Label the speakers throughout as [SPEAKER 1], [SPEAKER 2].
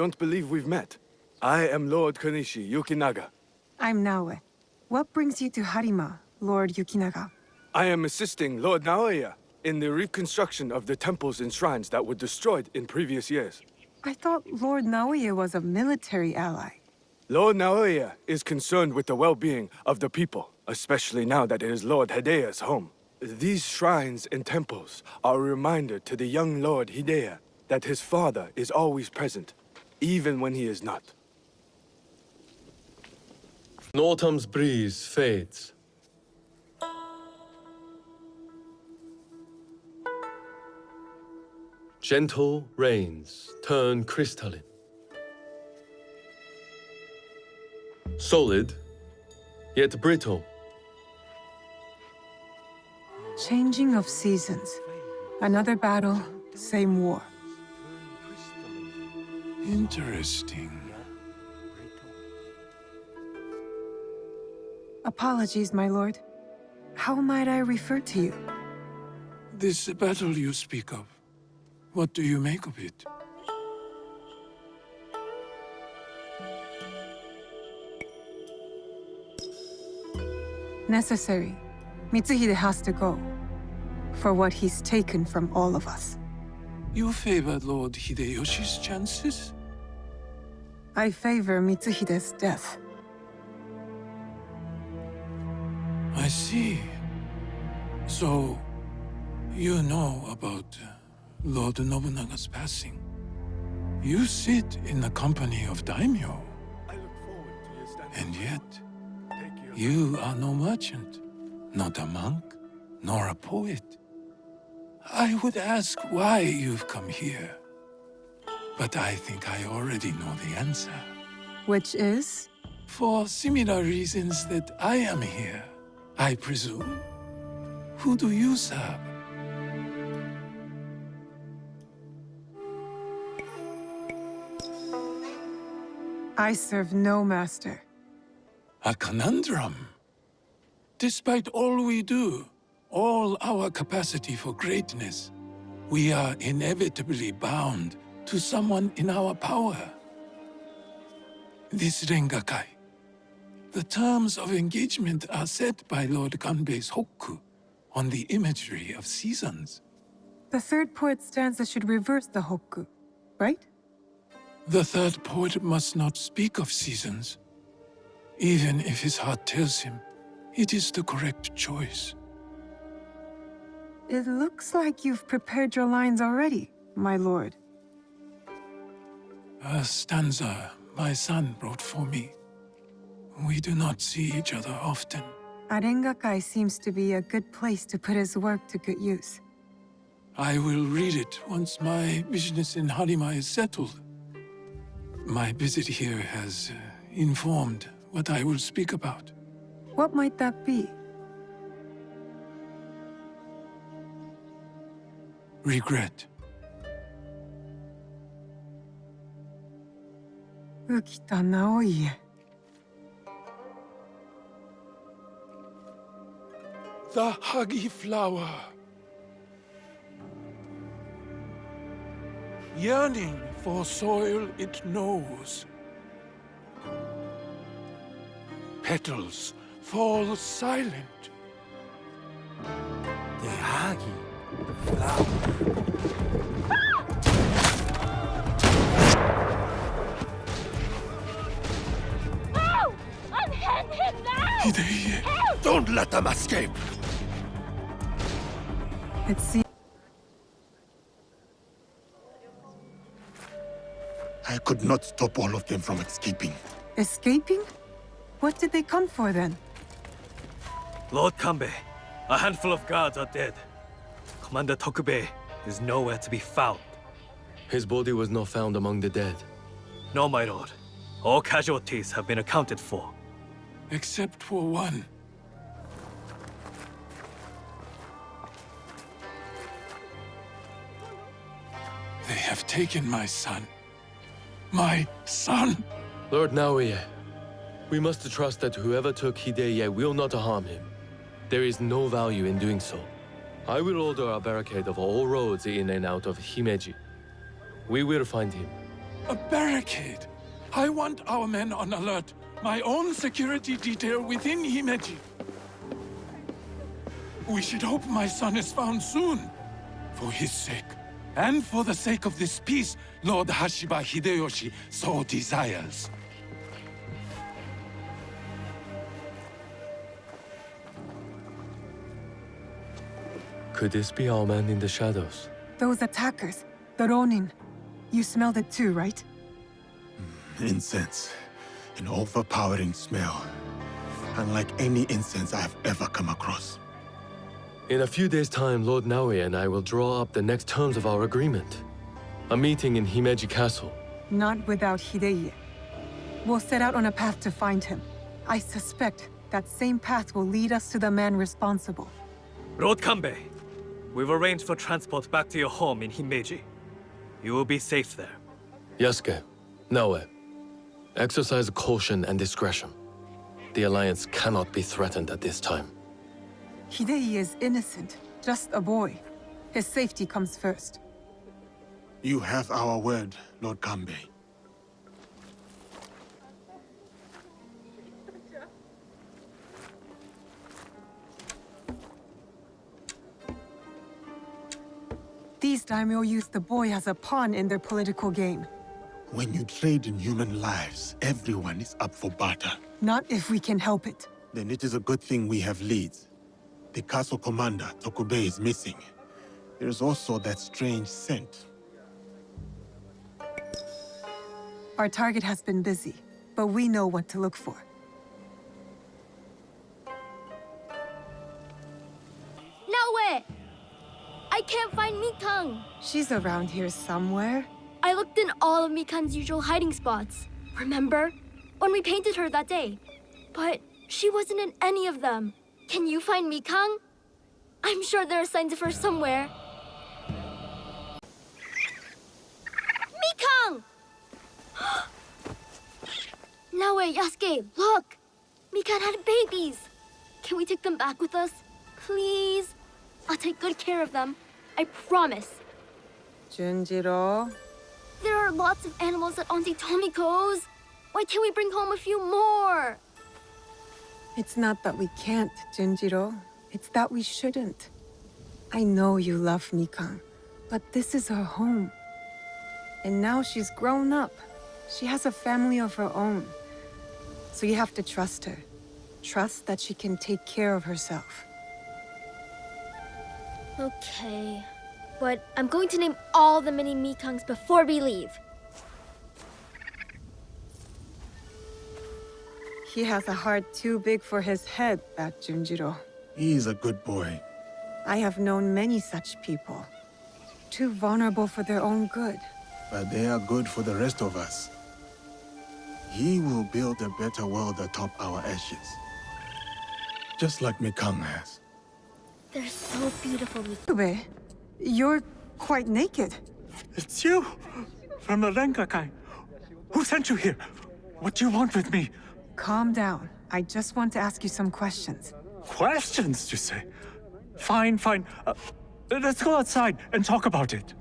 [SPEAKER 1] Don't believe we've met. I am Lord Konishi Yukinaga.
[SPEAKER 2] I'm Naoe. What brings you to Harima, Lord Yukinaga?
[SPEAKER 1] I am assisting Lord Naoya in the reconstruction of the temples and shrines that were destroyed in previous years.
[SPEAKER 2] I thought Lord Naoya was a military ally.
[SPEAKER 1] Lord Naoya is concerned with the well-being of the people, especially now that it is Lord Hideya's home. These shrines and temples are a reminder to the young Lord Hideya that his father is always present, even when he is not.
[SPEAKER 3] An autumn's breeze fades. Gentle rains turn crystalline. Solid, yet brittle.
[SPEAKER 2] Changing of seasons. Another battle, same war.
[SPEAKER 4] Interesting.
[SPEAKER 2] Apologies, my lord. How might I refer to you?
[SPEAKER 4] This battle you speak of, what do you make of it?
[SPEAKER 2] Necessary. Mitsuhide has to go. For what he's taken from all of us.
[SPEAKER 4] You favor Lord Hideyoshi's chances?
[SPEAKER 2] I favor Mitsuhide's death.
[SPEAKER 4] I see. So, you know about Lord Nobunaga's passing. You sit in the company of daimyo,
[SPEAKER 1] I look forward to your standing.
[SPEAKER 4] and yet,
[SPEAKER 1] Take your
[SPEAKER 4] you are no merchant, not a monk, nor a poet. I would ask why you've come here, but I think I already know the answer.
[SPEAKER 2] Which is?
[SPEAKER 4] For similar reasons that I am here, I presume. Who do you serve?
[SPEAKER 2] I serve no master.
[SPEAKER 4] A conundrum. Despite all we do, all our capacity for greatness, we are inevitably bound to someone in our power. This Rengakai. The terms of engagement are set by Lord Ganbei's Hokku on the imagery of seasons.
[SPEAKER 2] The third poet stanza should reverse the Hokku, right?
[SPEAKER 4] The third poet must not speak of seasons. Even if his heart tells him, it is the correct choice.
[SPEAKER 2] It looks like you've prepared your lines already, my lord.
[SPEAKER 4] A stanza my son wrote for me. We do not see each other often.
[SPEAKER 2] Arengakai seems to be a good place to put his work to good use.
[SPEAKER 4] I will read it once my business in Harima is settled. My visit here has informed what I will speak about.
[SPEAKER 2] What might that be?
[SPEAKER 4] Regret.
[SPEAKER 2] Ukita Naoie.
[SPEAKER 4] The Hagi flower. Yearning for soil it knows. Petals fall silent.
[SPEAKER 5] The Hagi flower.
[SPEAKER 6] No! Unhand him now!
[SPEAKER 4] Hideye.
[SPEAKER 5] Don't let them escape!
[SPEAKER 2] It seems
[SPEAKER 5] I could not stop all of them from escaping.
[SPEAKER 2] escaping? What did they come for then?
[SPEAKER 7] Lord Kanbei, a handful of guards are dead. Commander Tokubei is nowhere to be found.
[SPEAKER 3] His body was not found among the dead.
[SPEAKER 7] No, my lord. All casualties have been accounted for.
[SPEAKER 4] Except for one. They have taken my son. My son!
[SPEAKER 3] Lord Naoya, we must trust that whoever took Hideye will not harm him. There is no value in doing so. I will order a barricade of all roads in and out of Himeji. We will find him.
[SPEAKER 4] A barricade! I want our men on alert. My own security detail within Himeji. We should hope my son is found soon. For his sake. And for the sake of this peace, Lord Hashiba Hideyoshi so desires.
[SPEAKER 3] Could this be our man in the shadows?
[SPEAKER 2] Those attackers, the Ronin. You smelled it too, right?
[SPEAKER 5] Incense. An overpowering smell. Unlike any incense I have ever come across.
[SPEAKER 3] In a few days' time, Lord Naoe and I will draw up the next terms of our agreement. A meeting in Himeji Castle.
[SPEAKER 2] Not without Hideye. We'll set out on a path to find him. I suspect that same path will lead us to the man responsible.
[SPEAKER 7] Lord Kanbei, we've arranged for transport back to your home in Himeji. You will be safe there.
[SPEAKER 3] Yasuke, Naoe, exercise caution and discretion. The Alliance cannot be threatened at this time.
[SPEAKER 2] Hideye is innocent, just a boy. His safety comes first.
[SPEAKER 5] You have our word, Lord Kanbei.
[SPEAKER 2] These daimyo use the boy as a pawn in their political game.
[SPEAKER 5] When you trade in human lives, everyone is up for barter.
[SPEAKER 2] Not if we can help it.
[SPEAKER 5] Then it is a good thing we have leads. The castle commander, Tokubei, is missing. There is also that strange scent.
[SPEAKER 2] Our target has been busy, but we know what to look for.
[SPEAKER 6] Naoe! I can't find Mikang.
[SPEAKER 2] She's around here somewhere.
[SPEAKER 6] I looked in all of Mikang's usual hiding spots. Remember? When we painted her that day. But she wasn't in any of them. Can you find Mikang? I'm sure there are signs of her somewhere. Mikang! Naoe, Yasuke, look! Mikang had babies. Can we take them back with us? Please? I'll take good care of them. I promise.
[SPEAKER 2] Junjiro.
[SPEAKER 6] There are lots of animals at Auntie Tomiko's. Why can't we bring home a few more?
[SPEAKER 2] It's not that we can't, Junjiro. It's that we shouldn't. I know you love Mikang, but this is her home. And now she's grown up. She has a family of her own. So you have to trust her. Trust that she can take care of herself.
[SPEAKER 6] Okay. But I'm going to name all the mini Mikangs before we leave.
[SPEAKER 2] He has a heart too big for his head, that Junjiro.
[SPEAKER 5] He is a good boy.
[SPEAKER 2] I have known many such people. Too vulnerable for their own good.
[SPEAKER 5] But they are good for the rest of us. He will build a better world atop our ashes. Just like Mikang has.
[SPEAKER 6] They're so beautiful,
[SPEAKER 2] Ube, you're quite naked.
[SPEAKER 8] It's you! From the Rengakai. Who sent you here? What do you want with me?
[SPEAKER 2] Calm down. I just want to ask you some questions.
[SPEAKER 8] Questions, you say? Fine, fine. Let's go outside and talk about it.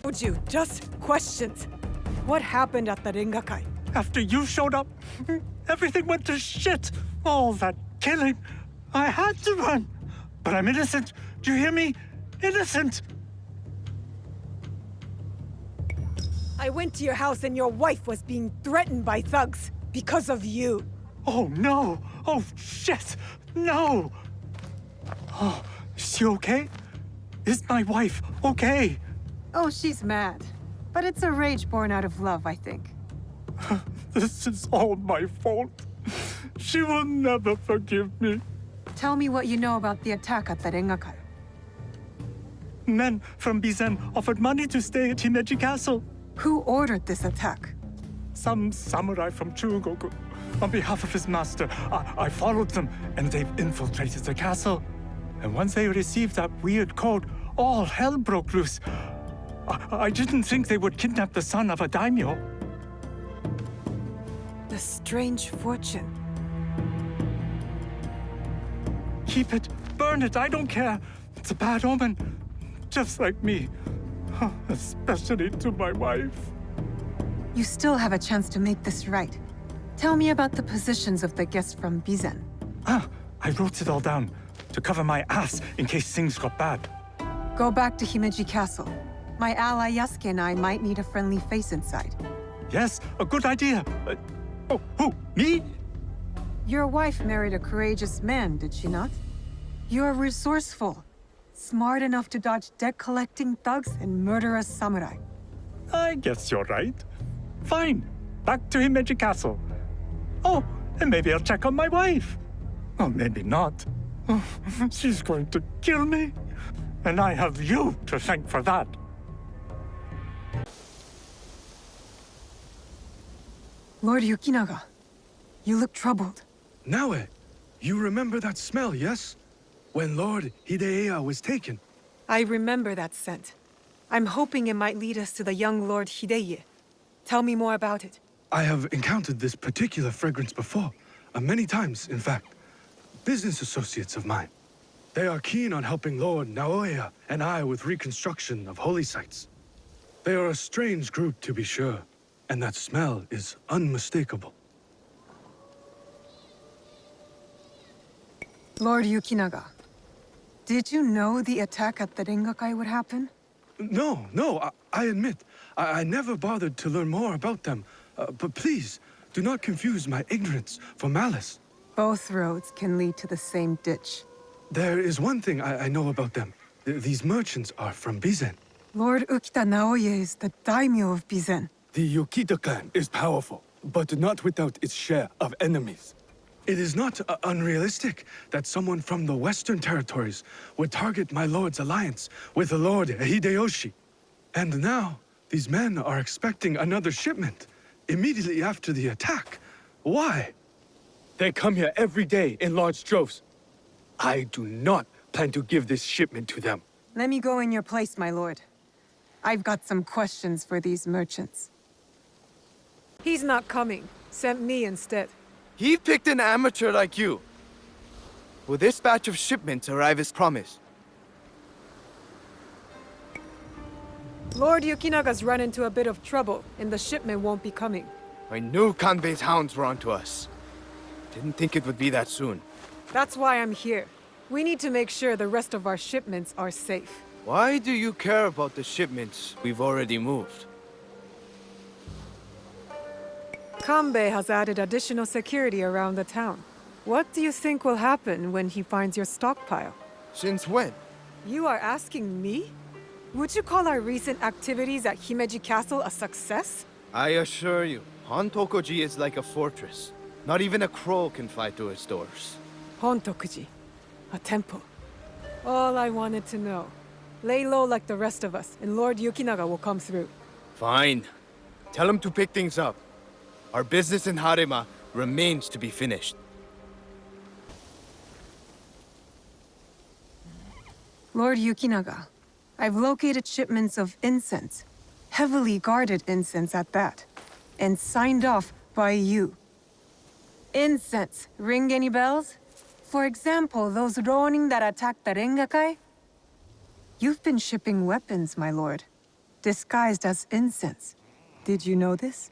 [SPEAKER 9] Told you, just questions. What happened at the Rengakai?
[SPEAKER 8] After you showed up, everything went to shit. All that killing. I had to run. But I'm innocent. Do you hear me? Innocent.
[SPEAKER 9] I went to your house and your wife was being threatened by thugs because of you.
[SPEAKER 8] Oh, no. Oh, shit. No. Oh, is she okay? Is my wife okay?
[SPEAKER 2] Oh, she's mad. But it's a rage born out of love, I think.
[SPEAKER 8] This is all my fault. She will never forgive me.
[SPEAKER 2] Tell me what you know about the attack at the Rengakai.
[SPEAKER 8] Men from Bizen offered money to stay at Himeji Castle.
[SPEAKER 2] Who ordered this attack?
[SPEAKER 8] Some samurai from Chugoku. On behalf of his master, I followed them, and they've infiltrated the castle. And once they received that weird code, all hell broke loose. I didn't think they would kidnap the son of a daimyo.
[SPEAKER 9] The strange fortune.
[SPEAKER 8] Keep it, burn it, I don't care. It's a bad omen. just like me. Especially to my wife.
[SPEAKER 2] You still have a chance to make this right. Tell me about the positions of the guests from Bizen.
[SPEAKER 8] I wrote it all down to cover my ass in case things got bad.
[SPEAKER 2] Go back to Himeji Castle. My ally Yasuke and I might need a friendly face inside.
[SPEAKER 8] Yes, a good idea. Oh, who? Me?
[SPEAKER 2] Your wife married a courageous man, did she not? You're resourceful. Smart enough to dodge debt-collecting thugs and murderous samurai.
[SPEAKER 8] I guess you're right. Fine. Back to Himeji Castle. Oh, and maybe I'll check on my wife. Oh, maybe not. Oh, she's going to kill me. And I have you to thank for that.
[SPEAKER 2] Lord Yukinaga, you look troubled.
[SPEAKER 1] Naoe, you remember that smell, yes? When Lord Hideya was taken.
[SPEAKER 9] I remember that scent. I'm hoping it might lead us to the young Lord Hideye. Tell me more about it.
[SPEAKER 1] I have encountered this particular fragrance before. Many times, in fact. Business associates of mine. They are keen on helping Lord Naoya and I with reconstruction of holy sites. They are a strange group, to be sure, and that smell is unmistakable.
[SPEAKER 2] Lord Yukinaga, did you know the attack at the Rengakai would happen?
[SPEAKER 1] No, I admit, I never bothered to learn more about them. But please, do not confuse my ignorance for malice.
[SPEAKER 2] Both roads can lead to the same ditch.
[SPEAKER 1] There is one thing I know about them. These merchants are from Bizen.
[SPEAKER 2] Lord Ukita Naoye is the daimyo of Bizen.
[SPEAKER 1] The Yokita clan is powerful, but not without its share of enemies. It is not unrealistic that someone from the Western Territories would target my lord's alliance with the Lord Hideyoshi. And now, these men are expecting another shipment immediately after the attack. Why? They come here every day in large droves. I do not plan to give this shipment to them.
[SPEAKER 2] Let me go in your place, my lord. I've got some questions for these merchants.
[SPEAKER 9] He's not coming. Sent me instead.
[SPEAKER 10] He picked an amateur like you. Will this batch of shipments arrive as promised?
[SPEAKER 9] Lord Yukinaga's run into a bit of trouble, and the shipment won't be coming.
[SPEAKER 10] I knew Kanbei's hounds were onto us. Didn't think it would be that soon.
[SPEAKER 9] That's why I'm here. We need to make sure the rest of our shipments are safe.
[SPEAKER 10] Why do you care about the shipments we've already moved?
[SPEAKER 9] Kanbei has added additional security around the town. What do you think will happen when he finds your stockpile?
[SPEAKER 10] Since when?
[SPEAKER 9] You are asking me? Would you call our recent activities at Himeji Castle a success?
[SPEAKER 10] I assure you, Hontokoji is like a fortress. Not even a crow can fly through its doors.
[SPEAKER 9] Hontokuji. A temple. All I wanted to know. Lay low like the rest of us, and Lord Yukinaga will come through.
[SPEAKER 10] Fine. Tell him to pick things up. Our business in Harima remains to be finished.
[SPEAKER 2] Lord Yukinaga, I've located shipments of incense, heavily guarded incense at that, and signed off by you. Incense, ring any bells? For example, those Ronin that attacked the Rengakai? You've been shipping weapons, my lord, disguised as incense. Did you know this?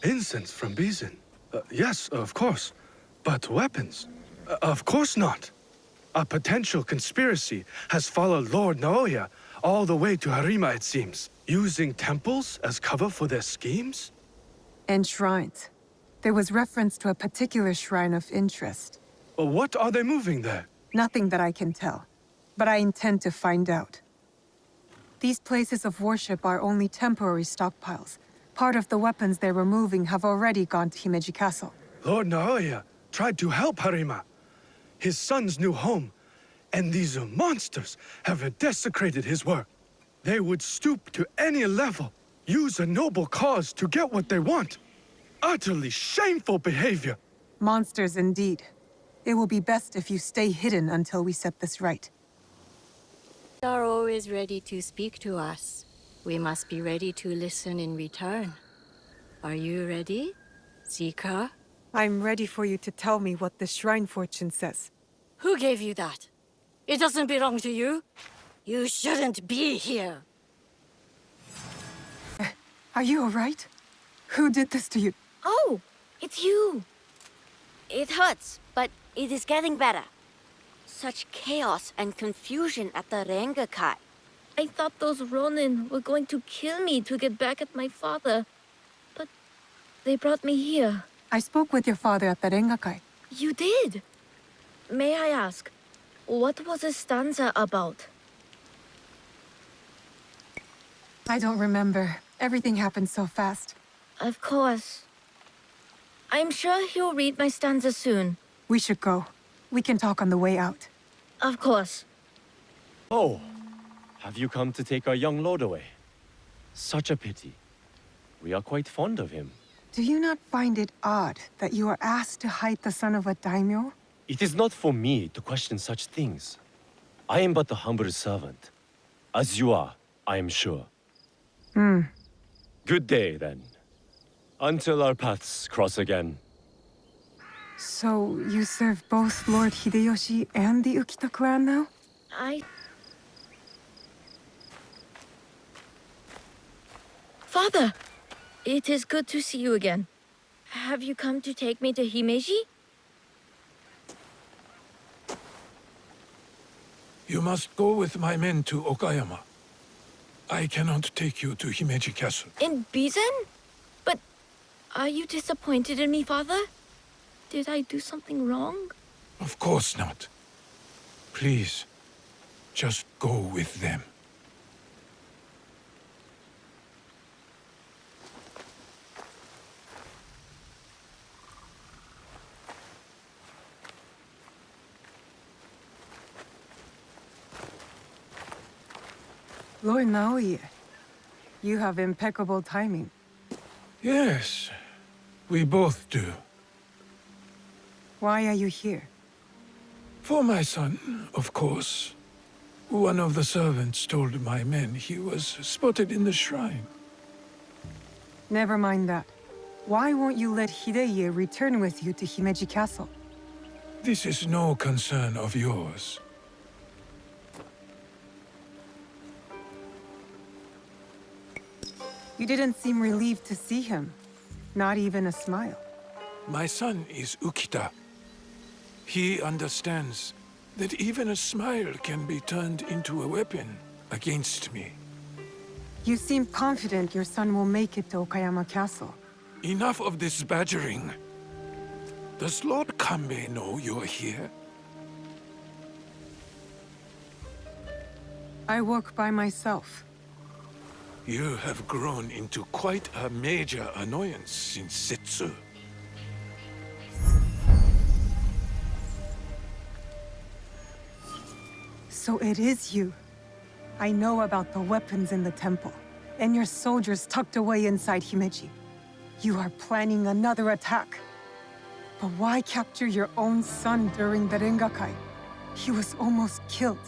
[SPEAKER 1] Incense from Bizen? Yes, of course. But weapons? Of course not. A potential conspiracy has followed Lord Naoya all the way to Harima, it seems. Using temples as cover for their schemes?
[SPEAKER 2] And shrines. There was reference to a particular shrine of interest.
[SPEAKER 1] What are they moving there?
[SPEAKER 2] Nothing that I can tell, but I intend to find out. These places of worship are only temporary stockpiles. Part of the weapons they're removing have already gone to Himeji Castle.
[SPEAKER 1] Lord Naoya tried to help Harima, his son's new home, and these monsters have desecrated his work. They would stoop to any level, use a noble cause to get what they want. Utterly shameful behavior.
[SPEAKER 2] Monsters indeed. It will be best if you stay hidden until we set this right.
[SPEAKER 11] You are always ready to speak to us. We must be ready to listen in return. Are you ready, Zika?
[SPEAKER 9] I'm ready for you to tell me what the shrine fortune says.
[SPEAKER 11] Who gave you that? It doesn't belong to you. You shouldn't be here.
[SPEAKER 2] Are you all right? Who did this to you?
[SPEAKER 12] Oh, it's you.
[SPEAKER 11] It hurts, but it is getting better. Such chaos and confusion at the Rengakai.
[SPEAKER 12] I thought those Ronin were going to kill me to get back at my father. But they brought me here.
[SPEAKER 2] I spoke with your father at the Rengakai.
[SPEAKER 12] You did? May I ask, what was his stanza about?
[SPEAKER 2] I don't remember. Everything happened so fast.
[SPEAKER 12] Of course. I'm sure he'll read my stanza soon.
[SPEAKER 2] We should go. We can talk on the way out.
[SPEAKER 12] Of course.
[SPEAKER 13] Oh, have you come to take our young lord away? Such a pity. We are quite fond of him.
[SPEAKER 2] Do you not find it odd that you are asked to hide the son of a daimyo?
[SPEAKER 13] It is not for me to question such things. I am but a humble servant. As you are, I am sure. Good day, then. Until our paths cross again.
[SPEAKER 2] So, you serve both Lord Hideyoshi and the Ukita clan now?
[SPEAKER 12] Father! It is good to see you again. Have you come to take me to Himeji?
[SPEAKER 4] You must go with my men to Okayama. I cannot take you to Himeji Castle.
[SPEAKER 12] In Bizen? But are you disappointed in me, Father? Did I do something wrong?
[SPEAKER 4] Of course not. Please, just go with them.
[SPEAKER 2] Lord Naoya, you have impeccable timing.
[SPEAKER 4] Yes, we both do.
[SPEAKER 2] Why are you here?
[SPEAKER 4] For my son, of course. One of the servants told my men he was spotted in the shrine.
[SPEAKER 2] Never mind that. Why won't you let Hideye return with you to Himeji Castle?
[SPEAKER 4] This is no concern of yours.
[SPEAKER 2] You didn't seem relieved to see him. Not even a smile.
[SPEAKER 4] My son is Ukita. He understands that even a smile can be turned into a weapon against me.
[SPEAKER 2] You seem confident your son will make it to Okayama Castle.
[SPEAKER 4] Enough of this badgering. Does Lord Kanbei know you're here?
[SPEAKER 2] I work by myself.
[SPEAKER 4] You have grown into quite a major annoyance since Setsu.
[SPEAKER 2] So it is you. I know about the weapons in the temple, and your soldiers tucked away inside Himeji. You are planning another attack. But why capture your own son during the Rengakai? He was almost killed.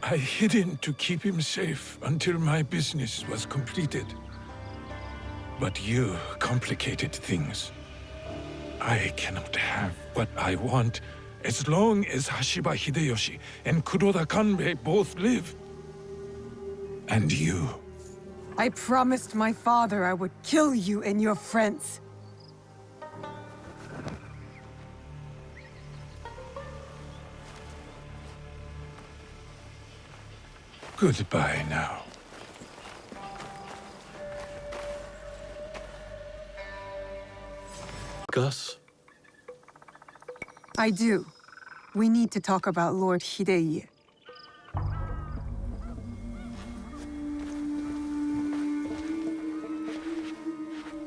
[SPEAKER 4] I hid him to keep him safe until my business was completed. But you complicated things. I cannot have what I want as long as Hashiba Hideyoshi and Kuroda Kanbei both live. And you.
[SPEAKER 2] I promised my father I would kill you and your friends.
[SPEAKER 4] Goodbye now.
[SPEAKER 3] Gus?
[SPEAKER 2] I do. We need to talk about Lord Hideye.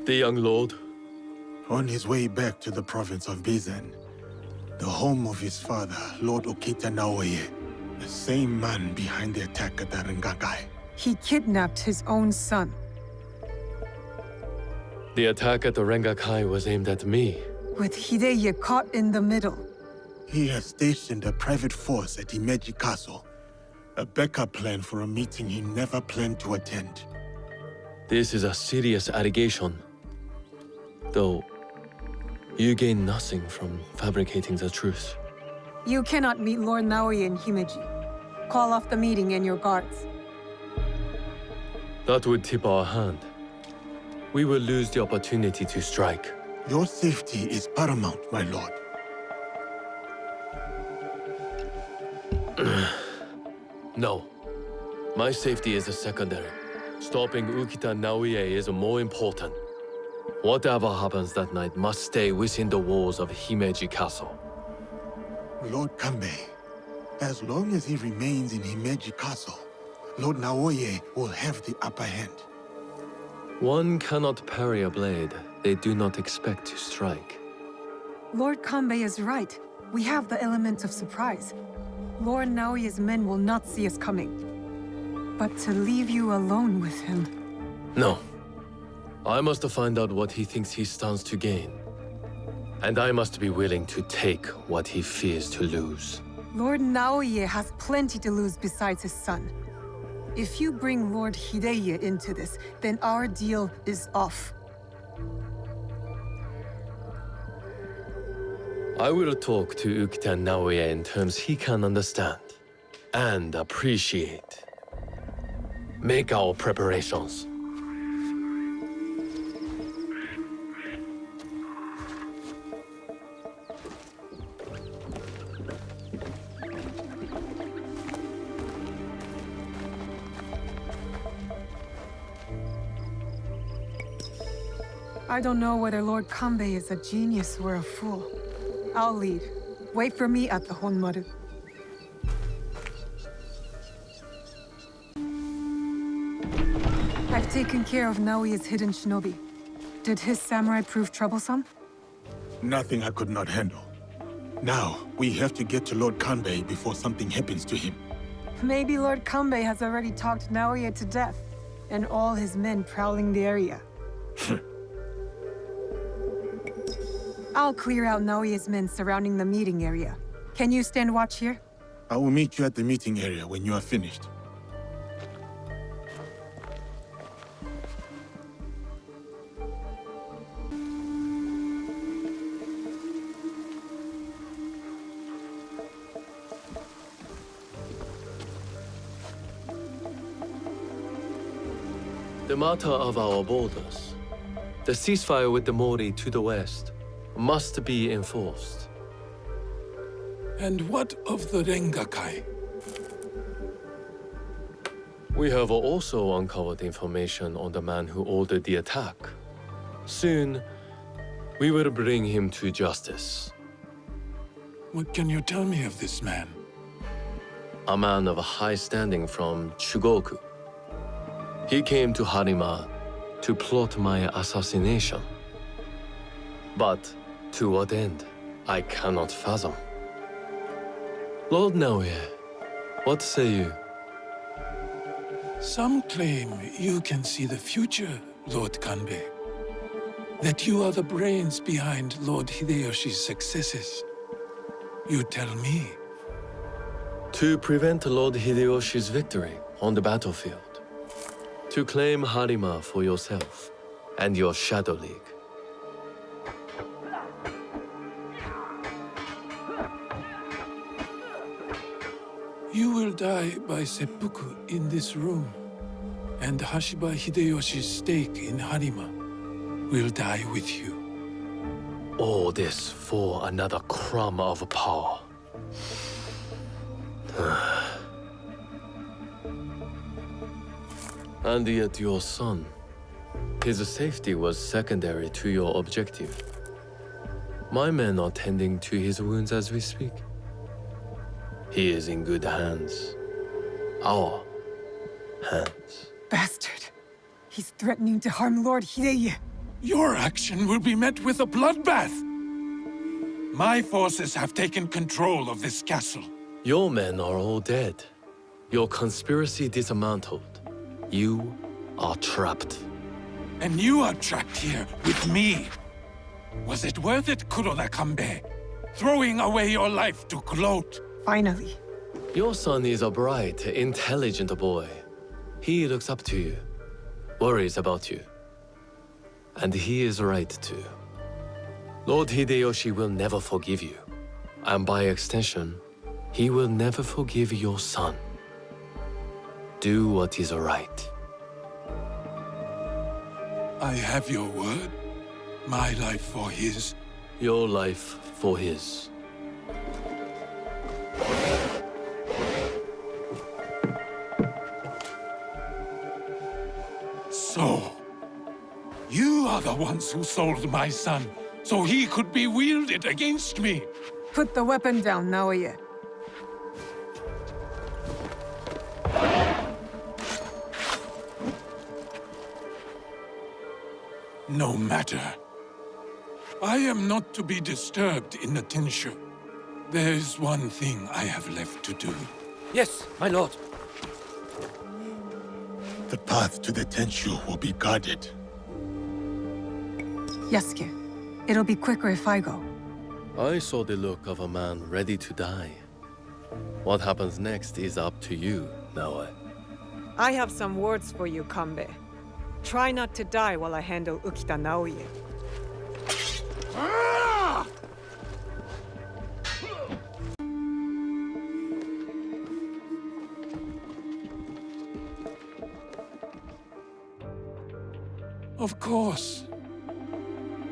[SPEAKER 3] The young lord?
[SPEAKER 5] On his way back to the province of Bizen, the home of his father, Lord Okita Naoye, the same man behind the attack at the Rengakai.
[SPEAKER 2] He kidnapped his own son.
[SPEAKER 3] The attack at the Rengakai was aimed at me.
[SPEAKER 2] With Hideye caught in the middle.
[SPEAKER 5] He has stationed a private force at Himeji Castle, a backup plan for a meeting he never planned to attend.
[SPEAKER 3] This is a serious allegation. Though, you gain nothing from fabricating the truth.
[SPEAKER 2] You cannot meet Lord Naoya in Himeji. Call off the meeting and your guards.
[SPEAKER 3] That would tip our hand. We will lose the opportunity to strike.
[SPEAKER 5] Your safety is paramount, my lord.
[SPEAKER 3] No. My safety is a secondary. Stopping Ukita Naoye is more important. Whatever happens that night must stay within the walls of Himeji Castle.
[SPEAKER 5] Lord Kanbei, as long as he remains in Himeji Castle, Lord Naoye will have the upper hand.
[SPEAKER 3] One cannot parry a blade they do not expect to strike.
[SPEAKER 2] Lord Kanbei is right. We have the element of surprise. Lord Naoye's men will not see us coming. But to leave you alone with him...
[SPEAKER 3] No. I must find out what he thinks he stands to gain. And I must be willing to take what he fears to lose.
[SPEAKER 2] Lord Naoye has plenty to lose besides his son. If you bring Lord Hideye into this, then our deal is off.
[SPEAKER 3] I will talk to Ukita Naoye in terms he can understand and appreciate. Make our preparations.
[SPEAKER 2] I don't know whether Lord Kanbei is a genius or a fool. I'll lead. Wait for me at the Honmaru. I've taken care of Naoye's hidden shinobi. Did his samurai prove troublesome?
[SPEAKER 5] Nothing I could not handle. Now, we have to get to Lord Kanbei before something happens to him.
[SPEAKER 2] Maybe Lord Kanbei has already talked Naoye to death, and all his men prowling the area. I'll clear out Naoye's men surrounding the meeting area. Can you stand watch here?
[SPEAKER 5] I will meet you at the meeting area when you are finished.
[SPEAKER 3] The matter of our borders, the ceasefire with the Mori to the west, must be enforced.
[SPEAKER 4] And what of the Rengakai?
[SPEAKER 3] We have also uncovered information on the man who ordered the attack. Soon, we will bring him to justice.
[SPEAKER 4] What can you tell me of this man?
[SPEAKER 3] A man of high standing from Chugoku. He came to Harima to plot my assassination. But to what end, I cannot fathom. Lord Naoye, what say you?
[SPEAKER 4] Some claim you can see the future, Lord Kanbei. That you are the brains behind Lord Hideyoshi's successes. You tell me.
[SPEAKER 3] To prevent Lord Hideyoshi's victory on the battlefield. To claim Harima for yourself and your Shadow League.
[SPEAKER 4] You will die by seppuku in this room, and Hashiba Hideyoshi's stake in Harima will die with you.
[SPEAKER 3] All this for another crumb of power. And yet your son, his safety was secondary to your objective. My men are tending to his wounds as we speak. He is in good hands. Our hands.
[SPEAKER 2] Bastard. He's threatening to harm Lord Hideye.
[SPEAKER 4] Your action will be met with a bloodbath! My forces have taken control of this castle.
[SPEAKER 3] Your men are all dead. Your conspiracy dismantled. You are trapped.
[SPEAKER 4] And you are trapped here with me. Was it worth it, Kuroda Kanbei? Throwing away your life to gloat?
[SPEAKER 2] Finally.
[SPEAKER 3] Your son is a bright, intelligent boy. He looks up to you, worries about you. And he is right too. Lord Hideyoshi will never forgive you. And by extension, he will never forgive your son. do what is right.
[SPEAKER 4] I have your word. My life for his.
[SPEAKER 3] Your life for his.
[SPEAKER 4] So, you are the ones who sold my son, so he could be wielded against me.
[SPEAKER 9] Put the weapon down, Naoya.
[SPEAKER 4] No matter. I am not to be disturbed in the Tenshu. There is one thing I have left to do.
[SPEAKER 7] Yes, my lord.
[SPEAKER 5] The path to the Tenshu will be guarded.
[SPEAKER 2] Yasuke, it'll be quicker if I go.
[SPEAKER 3] I saw the look of a man ready to die. What happens next is up to you, Naoya.
[SPEAKER 9] I have some words for you, Kanbei. Try not to die while I handle Ukita Naoya.
[SPEAKER 4] Of course.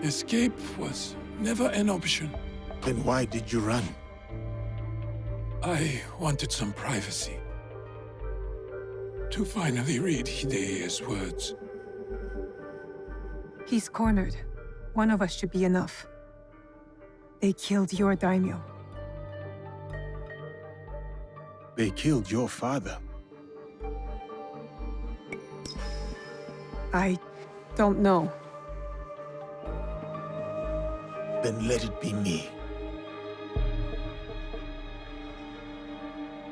[SPEAKER 4] Escape was never an option.
[SPEAKER 5] Then why did you run?
[SPEAKER 4] I wanted some privacy. To finally read Hideya's words.
[SPEAKER 2] He's cornered. One of us should be enough. They killed your daimyo.
[SPEAKER 5] They killed your father.
[SPEAKER 2] I don't know.
[SPEAKER 5] Then let it be me.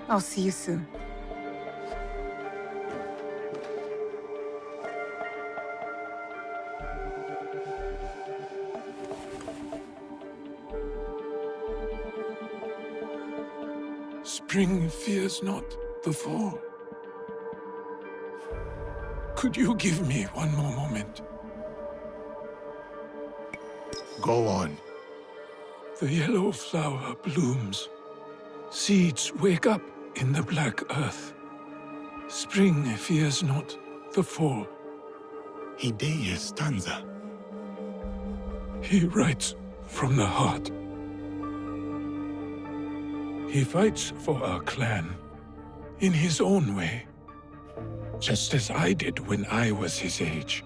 [SPEAKER 2] I'll see you soon.
[SPEAKER 4] Spring fears not the fall. Could you give me one more moment?
[SPEAKER 5] Go on.
[SPEAKER 4] The yellow flower blooms. Seeds wake up in the black earth. Spring fears not the fall.
[SPEAKER 5] Hideya's stanza.
[SPEAKER 4] He writes from the heart. He fights for our clan in his own way, just as I did when I was his age.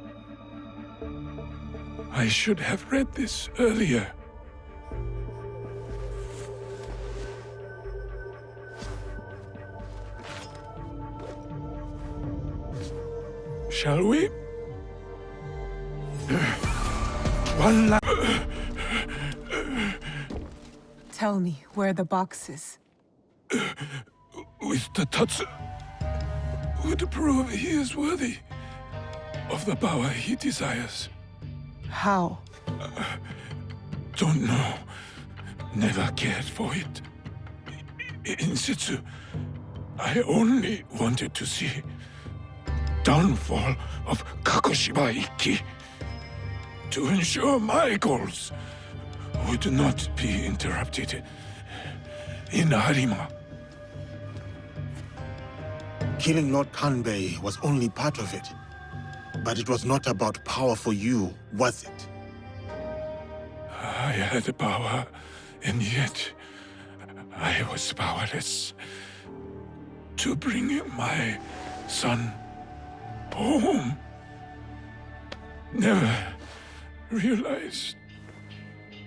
[SPEAKER 4] I should have read this earlier. Shall we? One last...
[SPEAKER 2] Tell me where the box is.
[SPEAKER 4] With the Tatsu would prove he is worthy of the power he desires.
[SPEAKER 2] How?
[SPEAKER 4] Don't know. Never cared for it. In Setsu, I only wanted to see downfall of Kakushiba Ikki to ensure my goals would not be interrupted in Harima.
[SPEAKER 5] Killing Lord Kanbei was only part of it. But it was not about power for you, was it?
[SPEAKER 4] I had power, and yet I was powerless to bring my son home. Never realized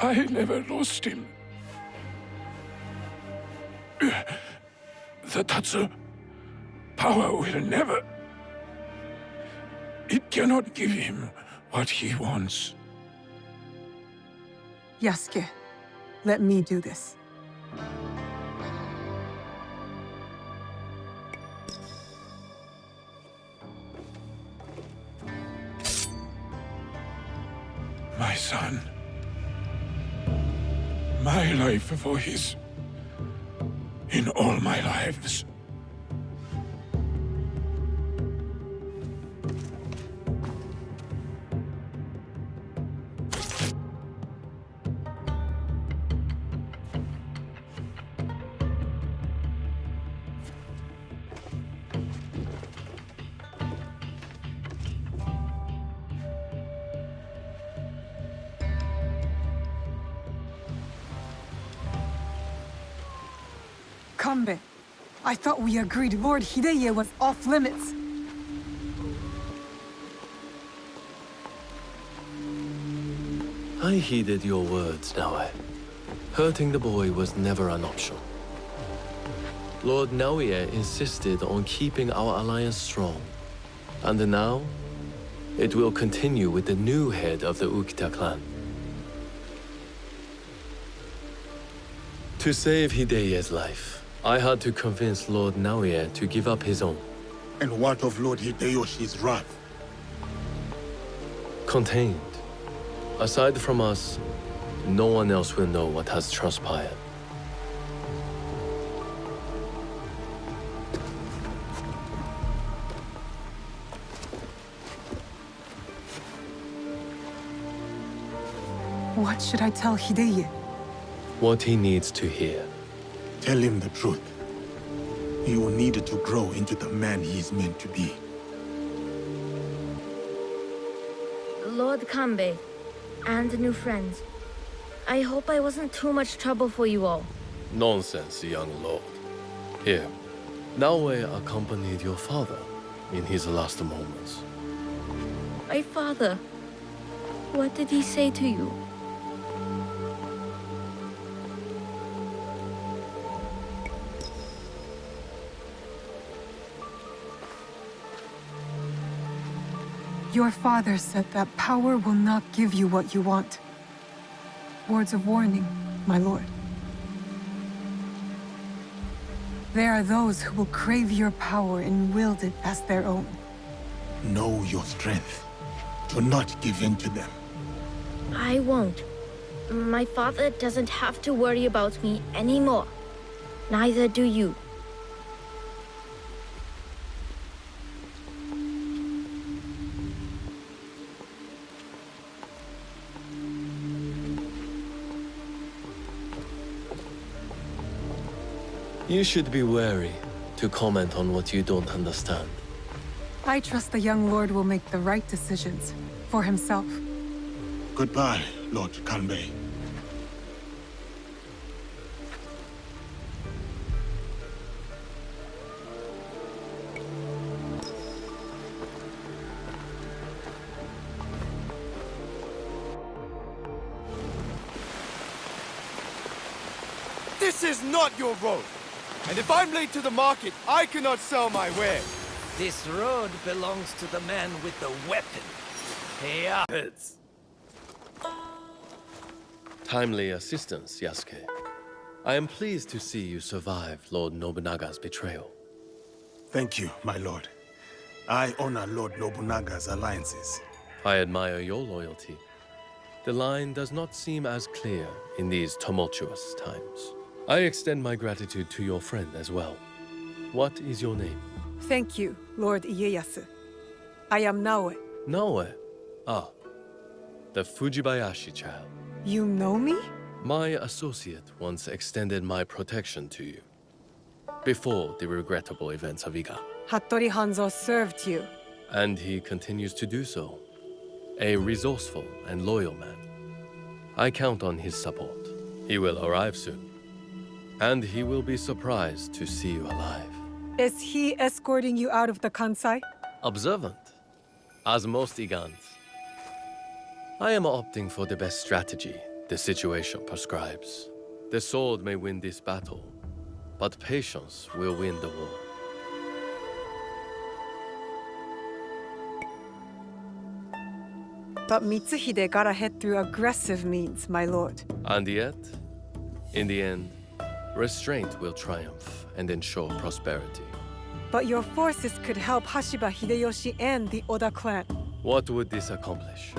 [SPEAKER 4] I never lost him. The Tatsu power will never... It cannot give him what he wants.
[SPEAKER 2] Yasuke, let me do this.
[SPEAKER 4] My son. My life for his. In all my lives.
[SPEAKER 9] Kanbei, I thought we agreed Lord Hideye was off limits.
[SPEAKER 3] I heeded your words, Naoe. Hurting the boy was never an option. Lord Naoe insisted on keeping our alliance strong. And now, it will continue with the new head of the Ukita clan. To save Hideye's life, I had to convince Lord Naoe to give up his own.
[SPEAKER 5] And what of Lord Hideyoshi's wrath?
[SPEAKER 3] Contained. Aside from us, no one else will know what has transpired.
[SPEAKER 9] What should I tell Hideye?
[SPEAKER 3] What he needs to hear.
[SPEAKER 5] Tell him the truth. He will need to grow into the man he is meant to be.
[SPEAKER 12] Lord Kanbei, and new friends. I hope I wasn't too much trouble for you all.
[SPEAKER 3] Nonsense, young lord. Here, Naoe accompanied your father in his last moments.
[SPEAKER 12] My father, what did he say to you?
[SPEAKER 9] Your father said that power will not give you what you want. Words of warning, my lord. There are those who will crave your power and wield it as their own.
[SPEAKER 5] Know your strength. Do not give in to them.
[SPEAKER 12] I won't. My father doesn't have to worry about me anymore. Neither do you.
[SPEAKER 3] You should be wary to comment on what you don't understand.
[SPEAKER 9] I trust the young lord will make the right decisions for himself.
[SPEAKER 5] Goodbye, Lord Kanbei.
[SPEAKER 10] This is not your road! And if I'm late to the market, I cannot sell my wares.
[SPEAKER 7] This road belongs to the man with the weapon. Heads.
[SPEAKER 3] Timely assistance, Yasuke. I am pleased to see you survive Lord Nobunaga's betrayal.
[SPEAKER 5] Thank you, my lord. I honor Lord Nobunaga's alliances.
[SPEAKER 3] I admire your loyalty. The line does not seem as clear in these tumultuous times. I extend my gratitude to your friend as well. What is your name?
[SPEAKER 9] Thank you, Lord Ieyasu. I am Naoe.
[SPEAKER 3] Naoe? Ah, the Fujibayashi child.
[SPEAKER 9] You know me?
[SPEAKER 3] My associate once extended my protection to you. Before the regrettable events of Iga.
[SPEAKER 9] Hattori Hanzo served you.
[SPEAKER 3] And he continues to do so. A resourceful and loyal man. I count on his support. He will arrive soon. And he will be surprised to see you alive.
[SPEAKER 9] Is he escorting you out of the Kansai?
[SPEAKER 3] Observant, as most Igans. I am opting for the best strategy the situation prescribes. The sword may win this battle, but patience will win the war.
[SPEAKER 9] But Mitsuhide got ahead through aggressive means, my lord.
[SPEAKER 3] And yet, in the end, restraint will triumph and ensure prosperity.
[SPEAKER 9] But your forces could help Hashiba Hideyoshi and the Oda clan.
[SPEAKER 3] What would this accomplish?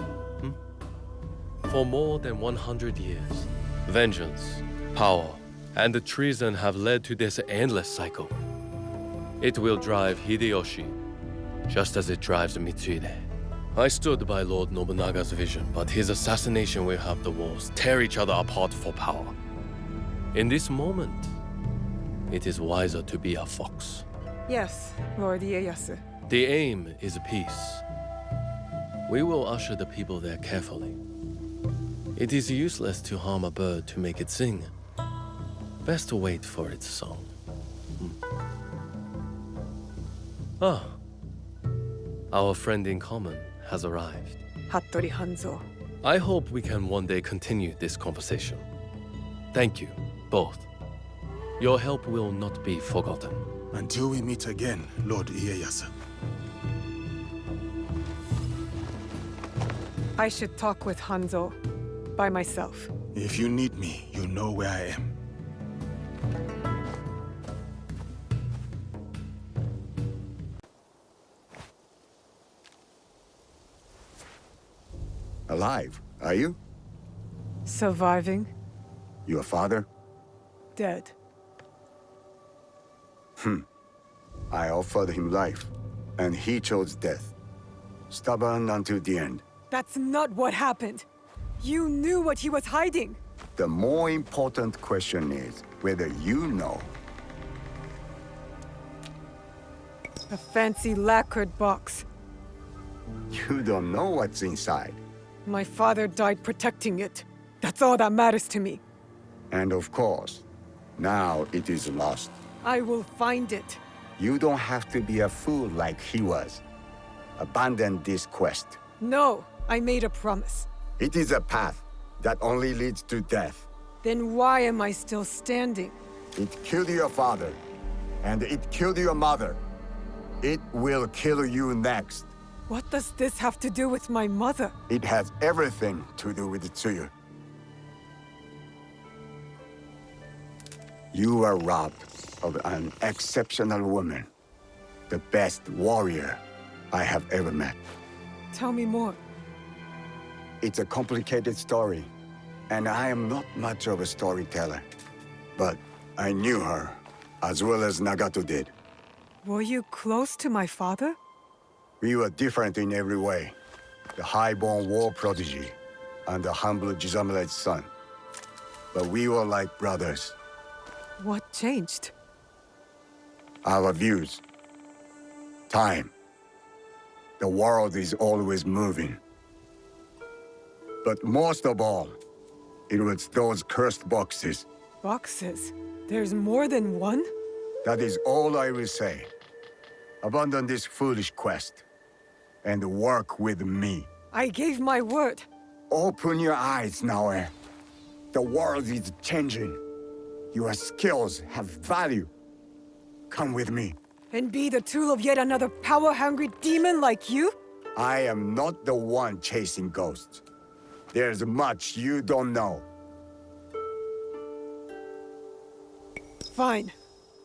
[SPEAKER 3] For more than 100 years, vengeance, power, and treason have led to this endless cycle. It will drive Hideyoshi, just as it drives Mitsuhide. I stood by Lord Nobunaga's vision, but his assassination will have the walls tear each other apart for power. In this moment, it is wiser to be a fox.
[SPEAKER 9] Yes, Lord Ieyasu.
[SPEAKER 3] The aim is peace. We will usher the people there carefully. It is useless to harm a bird to make it sing. Best to wait for its song. Ah, our friend in common has arrived.
[SPEAKER 9] Hattori Hanzo.
[SPEAKER 3] I hope we can one day continue this conversation. Thank you, both. Your help will not be forgotten.
[SPEAKER 5] Until we meet again, Lord Ieyasu.
[SPEAKER 9] I should talk with Hanzo by myself.
[SPEAKER 5] If you need me, you know where I am.
[SPEAKER 14] Alive, are you?
[SPEAKER 9] Surviving,
[SPEAKER 14] Your father?
[SPEAKER 9] dead.
[SPEAKER 14] I offered him life, and he chose death. Stubborn until the end.
[SPEAKER 9] That's not what happened. You knew what he was hiding.
[SPEAKER 14] The more important question is whether you know.
[SPEAKER 9] A fancy lacquered box.
[SPEAKER 14] You don't know what's inside.
[SPEAKER 9] My father died protecting it. That's all that matters to me.
[SPEAKER 14] And of course, now it is lost.
[SPEAKER 9] I will find it.
[SPEAKER 14] You don't have to be a fool like he was. Abandon this quest.
[SPEAKER 9] No, I made a promise.
[SPEAKER 14] It is a path that only leads to death.
[SPEAKER 9] Then why am I still standing?
[SPEAKER 14] It killed your father, and it killed your mother. It will kill you next.
[SPEAKER 9] What does this have to do with my mother?
[SPEAKER 14] It has everything to do with Tsuyu. You were robbed of an exceptional woman. The best warrior I have ever met.
[SPEAKER 9] Tell me more.
[SPEAKER 14] It's a complicated story, and I am not much of a storyteller. But I knew her, as well as Nagato did.
[SPEAKER 9] Were you close to my father?
[SPEAKER 14] We were different in every way. The high-born war prodigy, and the humble Jizamure's son. But we were like brothers.
[SPEAKER 9] What changed?
[SPEAKER 14] Our views. Time. The world is always moving. But most of all, it was those cursed boxes.
[SPEAKER 9] Boxes? There's more than one?
[SPEAKER 14] That is all I will say. Abandon this foolish quest, and work with me.
[SPEAKER 9] I gave my word.
[SPEAKER 14] Open your eyes, Naoe. The world is changing. Your skills have value. Come with me.
[SPEAKER 9] And be the tool of yet another power-hungry demon like you?
[SPEAKER 14] I am not the one chasing ghosts. There's much you don't know.
[SPEAKER 9] Fine.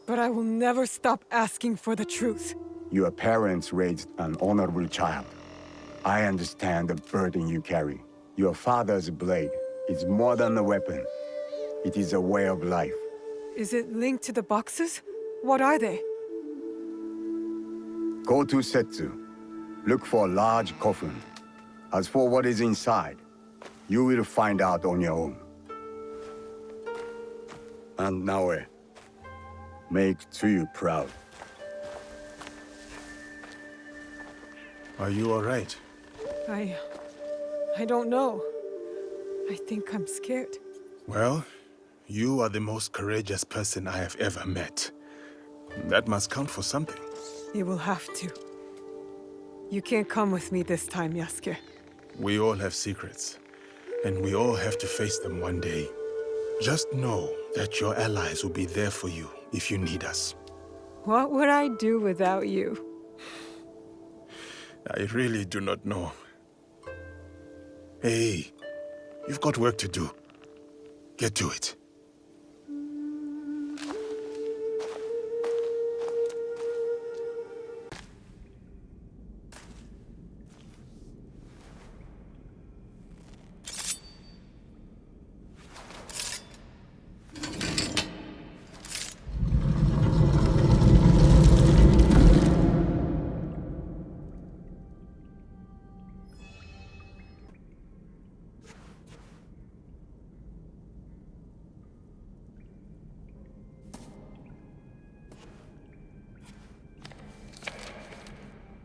[SPEAKER 9] But I will never stop asking for the truth.
[SPEAKER 14] Your parents raised an honorable child. I understand the burden you carry. Your father's blade is more than a weapon. It is a way of life.
[SPEAKER 9] Is it linked to the boxes? What are they?
[SPEAKER 14] Go to Setsu. Look for a large coffin. As for what is inside, you will find out on your own. And Naoe, make Tsuyu proud.
[SPEAKER 5] Are you all right?
[SPEAKER 9] I don't know. I think I'm scared.
[SPEAKER 5] Well, you are the most courageous person I have ever met. That must count for something.
[SPEAKER 9] You will have to. You can't come with me this time, Yasuke.
[SPEAKER 5] We all have secrets, and we all have to face them one day. Just know that your allies will be there for you if you need us.
[SPEAKER 9] What would I do without you?
[SPEAKER 5] I really do not know. Hey, you've got work to do. Get to it.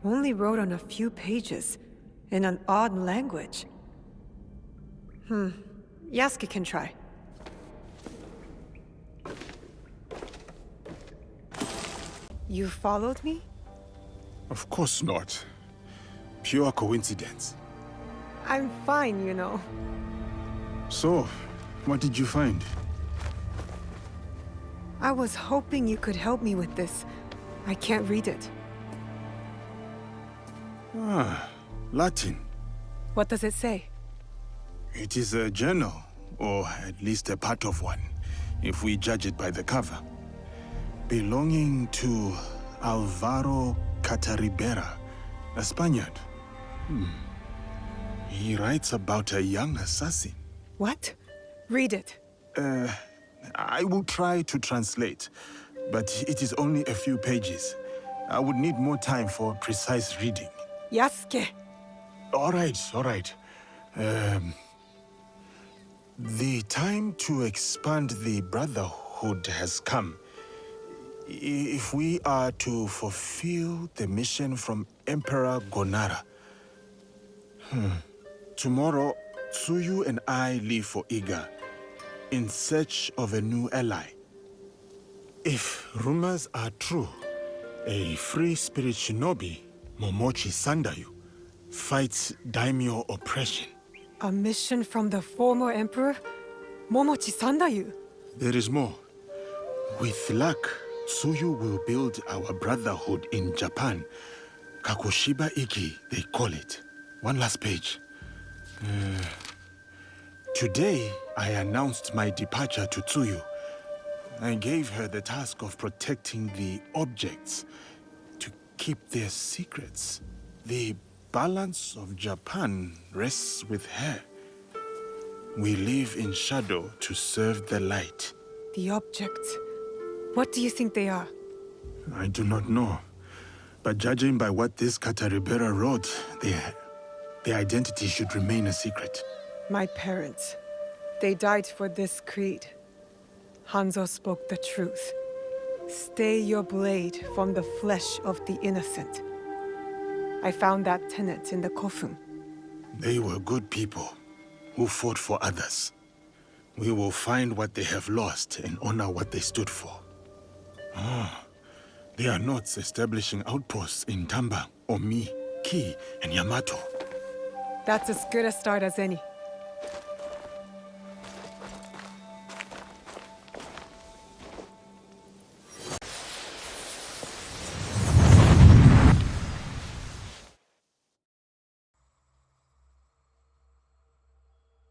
[SPEAKER 9] Only wrote on a few pages, in an odd language. Yasuke can try.
[SPEAKER 2] You followed me?
[SPEAKER 5] Of course not. Pure coincidence.
[SPEAKER 2] I'm fine, you know.
[SPEAKER 5] So, what did you find?
[SPEAKER 2] I was hoping you could help me with this. I can't read it.
[SPEAKER 5] Ah, Latin.
[SPEAKER 2] What does it say?
[SPEAKER 5] It is a journal, or at least a part of one, if we judge it by the cover. Belonging to Alvaro Cataribera, a Spaniard. He writes about a young assassin.
[SPEAKER 2] What? Read it.
[SPEAKER 5] I will try to translate, but it is only a few pages. I would need more time for precise reading.
[SPEAKER 2] Yasuke.
[SPEAKER 5] All right. The time to expand the Brotherhood has come. If we are to fulfill the mission from Emperor Gonara. Tomorrow, Tsuyu and I leave for Iga, in search of a new ally. If rumors are true, a free spirit shinobi, Momochi Sandayu, fights daimyo oppression.
[SPEAKER 2] A mission from the former emperor? Momochi Sandayu?
[SPEAKER 5] There is more. With luck, Tsuyu will build our brotherhood in Japan. Kakushiba Iki, they call it. One last page. Today, I announced my departure to Tsuyu. I gave her the task of protecting the objects, to keep their secrets. The balance of Japan rests with her. We live in shadow to serve the light.
[SPEAKER 2] The objects. What do you think they are?
[SPEAKER 5] I do not know. But judging by what this Cataribera wrote, their identity should remain a secret.
[SPEAKER 2] My parents. They died for this creed. Hanzo spoke the truth. Stay your blade from the flesh of the innocent. I found that tenet in the Kofun.
[SPEAKER 5] They were good people who fought for others. We will find what they have lost and honor what they stood for. They are not establishing outposts in Tamba, Omi, Ki, and Yamato.
[SPEAKER 2] That's as good a start as any.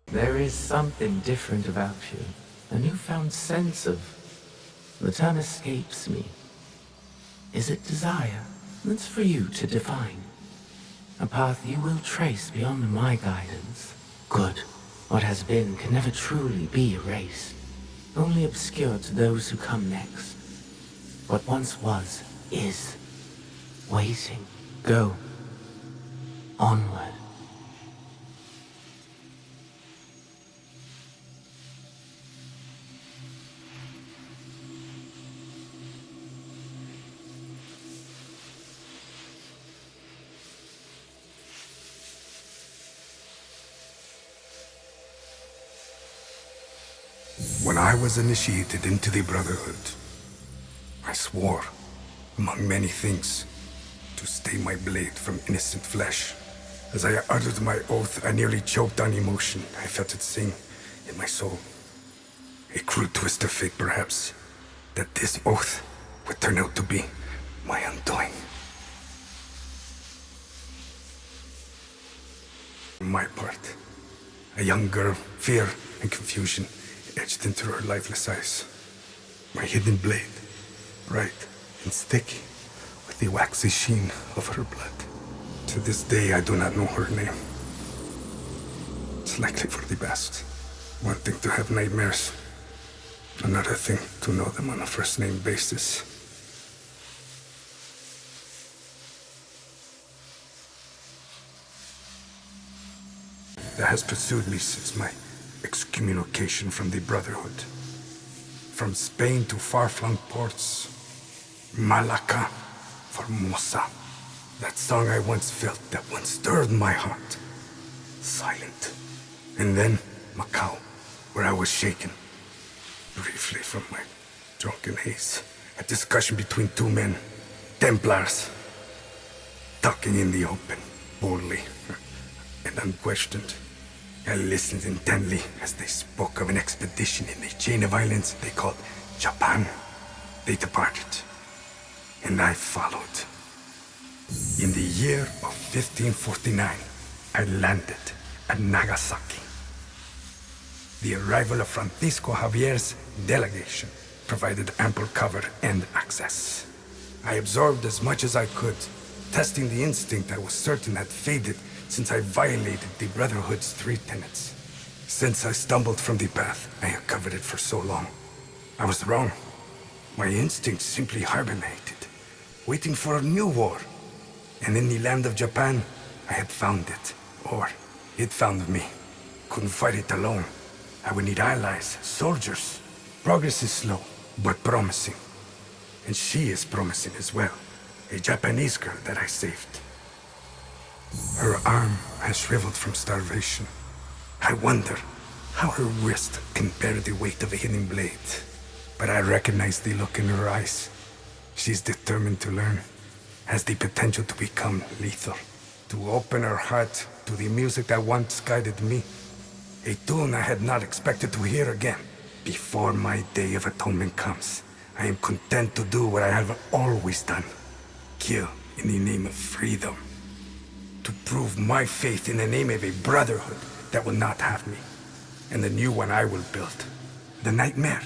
[SPEAKER 15] There is something different about you. A newfound sense of... The term escapes me. Is it desire? That's for you to define. A path you will trace beyond my guidance. Good. What has been can never truly be erased. Only obscured to those who come next. What once was, is. Waiting. Go. Onward.
[SPEAKER 16] When I was initiated into the Brotherhood, I swore, among many things, to stay my blade from innocent flesh. As I uttered my oath, I nearly choked on emotion. I felt it sing in my soul. A crude twist of fate, perhaps, that this oath would turn out to be my undoing. For my part, a young girl, fear and confusion etched into her lifeless eyes. My hidden blade, bright and sticky, with the waxy sheen of her blood. To this day, I do not know her name. It's likely for the best. One thing to have nightmares, another thing to know them on a first-name basis. That has pursued me since my excommunication from the Brotherhood. From Spain to far-flung ports, Malacca, Formosa. That song I once felt, that once stirred my heart. Silent. And then Macau, where I was shaken. Briefly from my drunken haze. A discussion between two men. Templars, talking in the open, boldly and unquestioned. I listened intently as they spoke of an expedition in the chain of islands they called Japan. They departed, and I followed. In the year of 1549, I landed at Nagasaki. The arrival of Francisco Javier's delegation provided ample cover and access. I absorbed as much as I could, testing the instinct I was certain had faded since I violated the Brotherhood's 3 tenets. Since I stumbled from the path, I had covered it for so long. I was wrong. My instinct simply hibernated, waiting for a new war. And in the land of Japan, I had found it. Or it found me. Couldn't fight it alone. I would need allies, soldiers. Progress is slow, but promising. And she is promising as well. A Japanese girl that I saved. Her arm has shriveled from starvation. I wonder how her wrist can bear the weight of a hidden blade. But I recognize the look in her eyes. She's determined to learn. Has the potential to become lethal. To open her heart to the music that once guided me. A tune I had not expected to hear again. Before my day of atonement comes, I am content to do what I have always done. Kill in the name of freedom. To prove my faith in the name of a brotherhood that will not have me. And the new one I will build. The nightmare,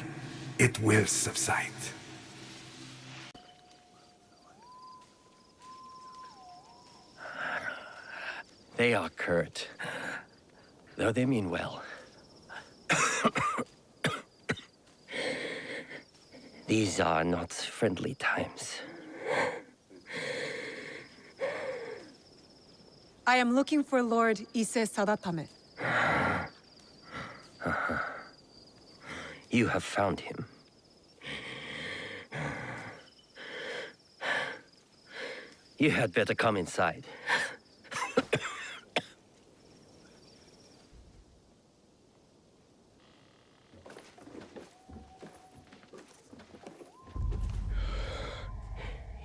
[SPEAKER 16] it will subside.
[SPEAKER 13] They are curt, though they mean well. These are not friendly times.
[SPEAKER 9] I am looking for Lord Ise Sadatame.
[SPEAKER 13] You have found him. You had better come inside.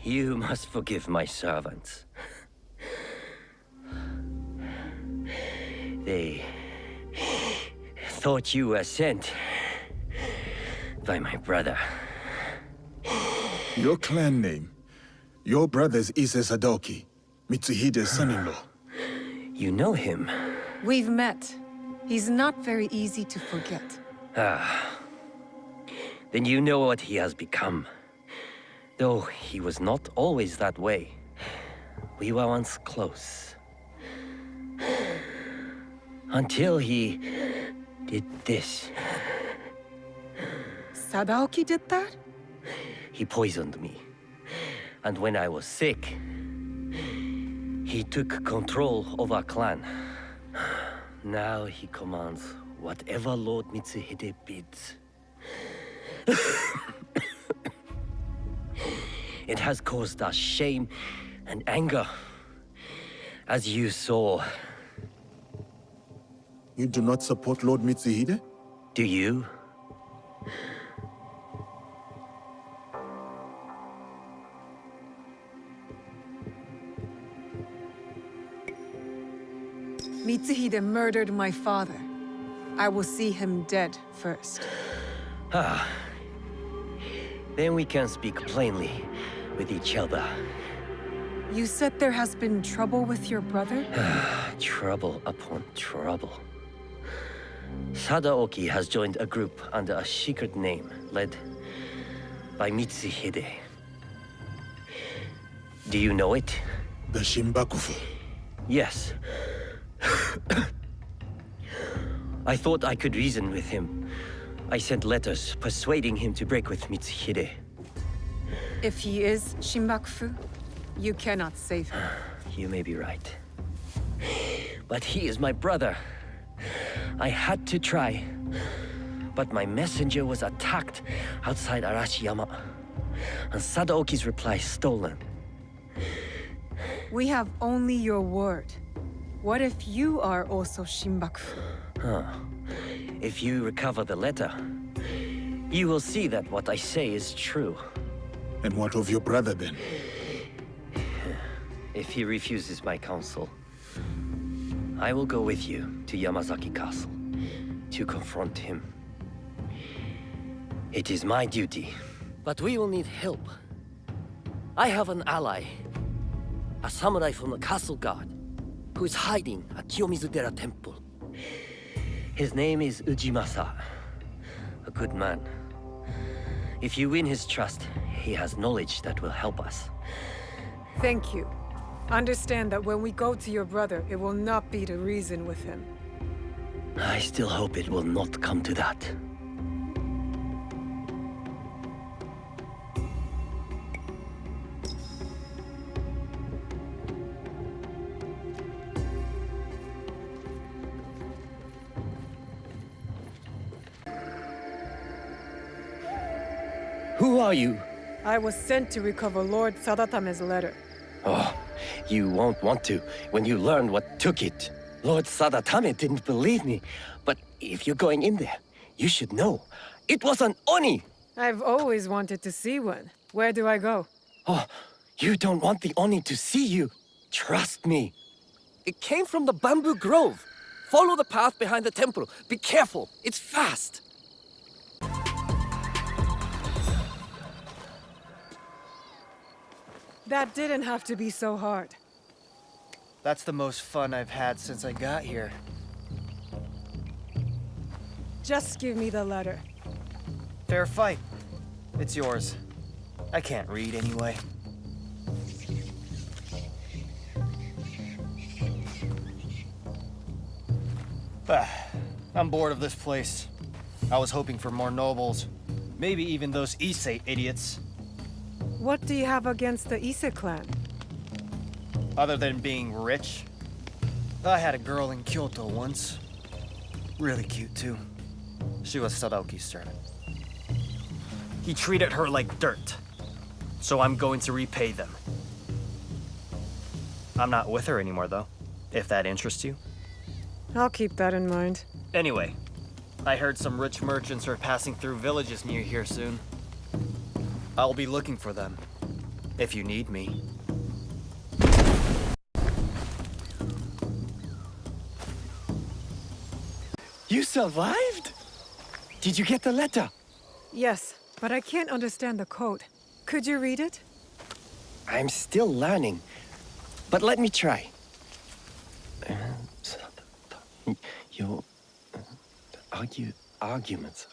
[SPEAKER 13] You must forgive my servants. They thought you were sent by my brother.
[SPEAKER 5] Your clan name. Your brother's Ise Sadoki, Mitsuhide's son-in-law.
[SPEAKER 13] You know him?
[SPEAKER 9] We've met. He's not very easy to forget.
[SPEAKER 13] Ah. Then you know what he has become. Though he was not always that way. We were once close. Until he did this.
[SPEAKER 9] Sadaoki did that?
[SPEAKER 13] He poisoned me. And when I was sick, he took control of our clan. Now he commands whatever Lord Mitsuhide bids. It has caused us shame and anger, as you saw.
[SPEAKER 5] You do not support Lord Mitsuhide?
[SPEAKER 13] Do you?
[SPEAKER 9] Mitsuhide murdered my father. I will see him dead first.
[SPEAKER 13] Ah. Then we can speak plainly with each other.
[SPEAKER 9] You said there has been trouble with your brother?
[SPEAKER 13] Trouble upon trouble. Sadaoki has joined a group under a secret name led by Mitsuhide. Do you know it?
[SPEAKER 5] The Shinbakufu.
[SPEAKER 13] Yes. I thought I could reason with him. I sent letters persuading him to break with Mitsuhide.
[SPEAKER 9] If he is Shinbakufu, you cannot save him.
[SPEAKER 13] You may be right. But he is my brother. I had to try. But my messenger was attacked outside Arashiyama. And Sadaoki's reply stolen.
[SPEAKER 9] We have only your word. What if you are also Shinbakufu?
[SPEAKER 13] Huh. If you recover the letter, you will see that what I say is true.
[SPEAKER 5] And what of your brother then?
[SPEAKER 13] If he refuses my counsel, I will go with you to Yamazaki Castle to confront him. It is my duty. But we will need help. I have an ally, a samurai from the castle guard, who is hiding at Kiyomizu-dera Temple. His name is Ujimasa, a good man. If you win his trust, he has knowledge that will help us.
[SPEAKER 9] Thank you. Understand that when we go to your brother, it will not be to reason with him.
[SPEAKER 13] I still hope it will not come to that. Who are you?
[SPEAKER 9] I was sent to recover Lord Sadatame's letter.
[SPEAKER 13] Oh, you won't want to when you learn what took it. Lord Sadatame didn't believe me, but if you're going in there, you should know. It was an Oni!
[SPEAKER 9] I've always wanted to see one. Where do I go?
[SPEAKER 13] Oh, you don't want the Oni to see you. Trust me. It came from the bamboo grove. Follow the path behind the temple. Be careful. It's fast.
[SPEAKER 9] That didn't have to be so hard.
[SPEAKER 10] That's the most fun I've had since I got here.
[SPEAKER 9] Just give me the letter.
[SPEAKER 10] Fair fight. It's yours. I can't read anyway. I'm bored of this place. I was hoping for more nobles. Maybe even those Issei idiots.
[SPEAKER 9] What do you have against the Ise clan?
[SPEAKER 10] Other than being rich, I had a girl in Kyoto once. Really cute, too. She was Sadaoki's servant. He treated her like dirt, so I'm going to repay them. I'm not with her anymore, though, if that interests you.
[SPEAKER 9] I'll keep that in mind.
[SPEAKER 10] Anyway, I heard some rich merchants are passing through villages near here soon. I'll be looking for them, if you need me.
[SPEAKER 13] You survived? Did you get the letter?
[SPEAKER 9] Yes, but I can't understand the code. Could you read it?
[SPEAKER 13] I'm still learning, but let me try. Your arguments.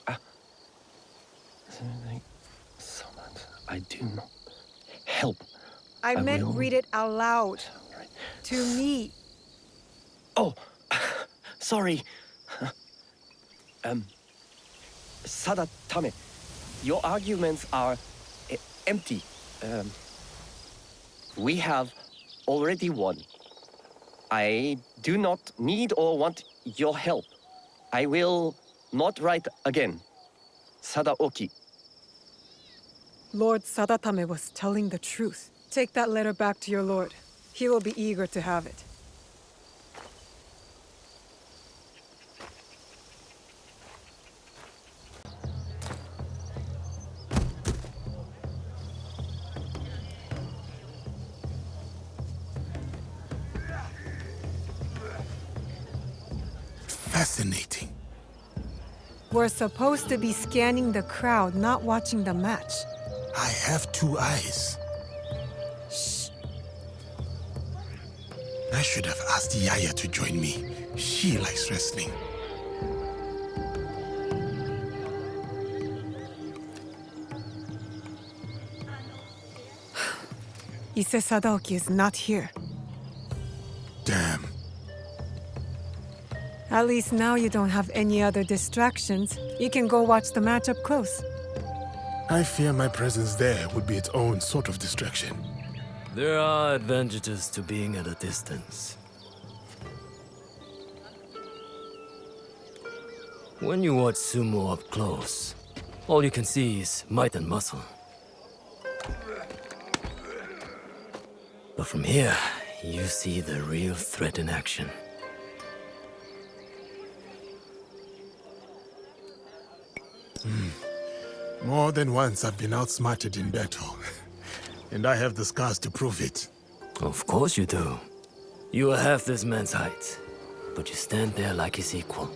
[SPEAKER 13] I do not help.
[SPEAKER 9] I meant read it out loud. To me.
[SPEAKER 13] Oh, sorry. Sadatame, your arguments are empty. We have already won. I do not need or want your help. I will not write again. Sadaoki.
[SPEAKER 9] Lord Sadatame was telling the truth. Take that letter back to your lord. He will be eager to have it.
[SPEAKER 5] Fascinating.
[SPEAKER 9] We're supposed to be scanning the crowd, not watching the match.
[SPEAKER 5] I have two eyes.
[SPEAKER 9] Shh.
[SPEAKER 5] I should have asked Yaya to join me. She likes wrestling.
[SPEAKER 9] Ise Sadaoki is not here.
[SPEAKER 5] Damn.
[SPEAKER 9] At least now you don't have any other distractions. You can go watch the match up close.
[SPEAKER 5] I fear my presence there would be its own sort of distraction.
[SPEAKER 3] There are advantages to being at a distance. When you watch sumo up close, all you can see is might and muscle. But from here, you see the real threat in action.
[SPEAKER 5] More than once I've been outsmarted in battle. And I have the scars to prove it.
[SPEAKER 17] Of course you do. You are half this man's height, but you stand there like his equal.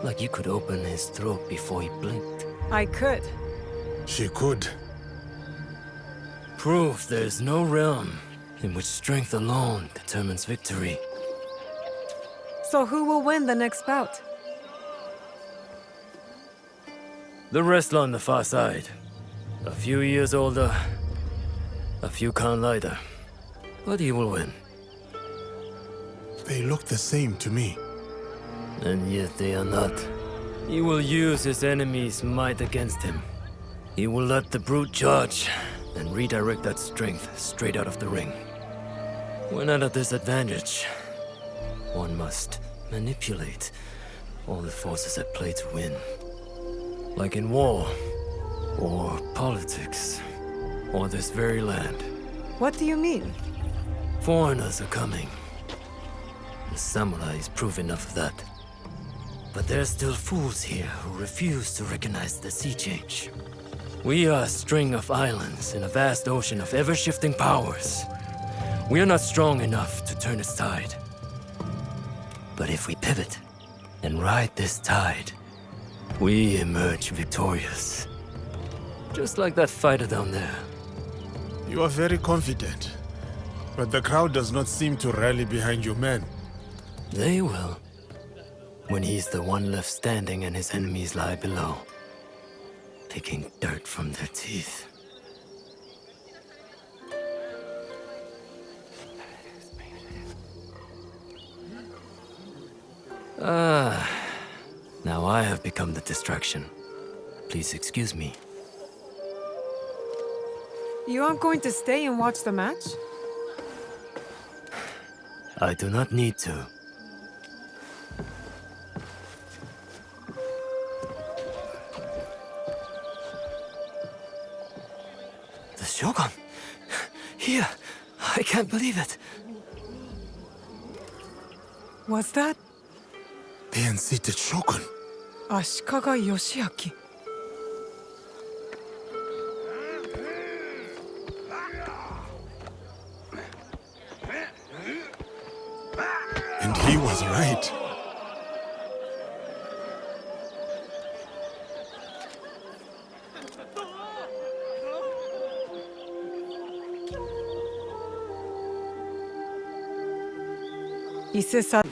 [SPEAKER 17] Like you could open his throat before he blinked.
[SPEAKER 9] I could.
[SPEAKER 5] She could.
[SPEAKER 17] Proof there is no realm in which strength alone determines victory.
[SPEAKER 9] So who will win the next bout?
[SPEAKER 17] The wrestler on the far side. A few years older, a few count lighter. But he will win.
[SPEAKER 5] They look the same to me.
[SPEAKER 17] And yet they are not. He will use his enemy's might against him. He will let the brute charge, and redirect that strength straight out of the ring. When at a disadvantage, one must manipulate all the forces at play to win. Like in war, or politics, or this very land.
[SPEAKER 9] What do you mean?
[SPEAKER 17] Foreigners are coming. The samurais prove enough of that. But there are still fools here who refuse to recognize the sea change. We are a string of islands in a vast ocean of ever-shifting powers. We are not strong enough to turn its tide. But if we pivot and ride this tide, we emerge victorious. Just like that fighter down there.
[SPEAKER 5] You are very confident, but the crowd does not seem to rally behind your men.
[SPEAKER 17] They will. When he's the one left standing and his enemies lie below, picking dirt from their teeth. Now I have become the distraction. Please excuse me.
[SPEAKER 9] You aren't going to stay and watch the match?
[SPEAKER 17] I do not need to. The Shogun! Here! I can't believe it!
[SPEAKER 9] Was that
[SPEAKER 5] The unseated Shogun?
[SPEAKER 9] Ashikaga Yoshiaki?
[SPEAKER 5] And he was right.
[SPEAKER 9] Ise-san.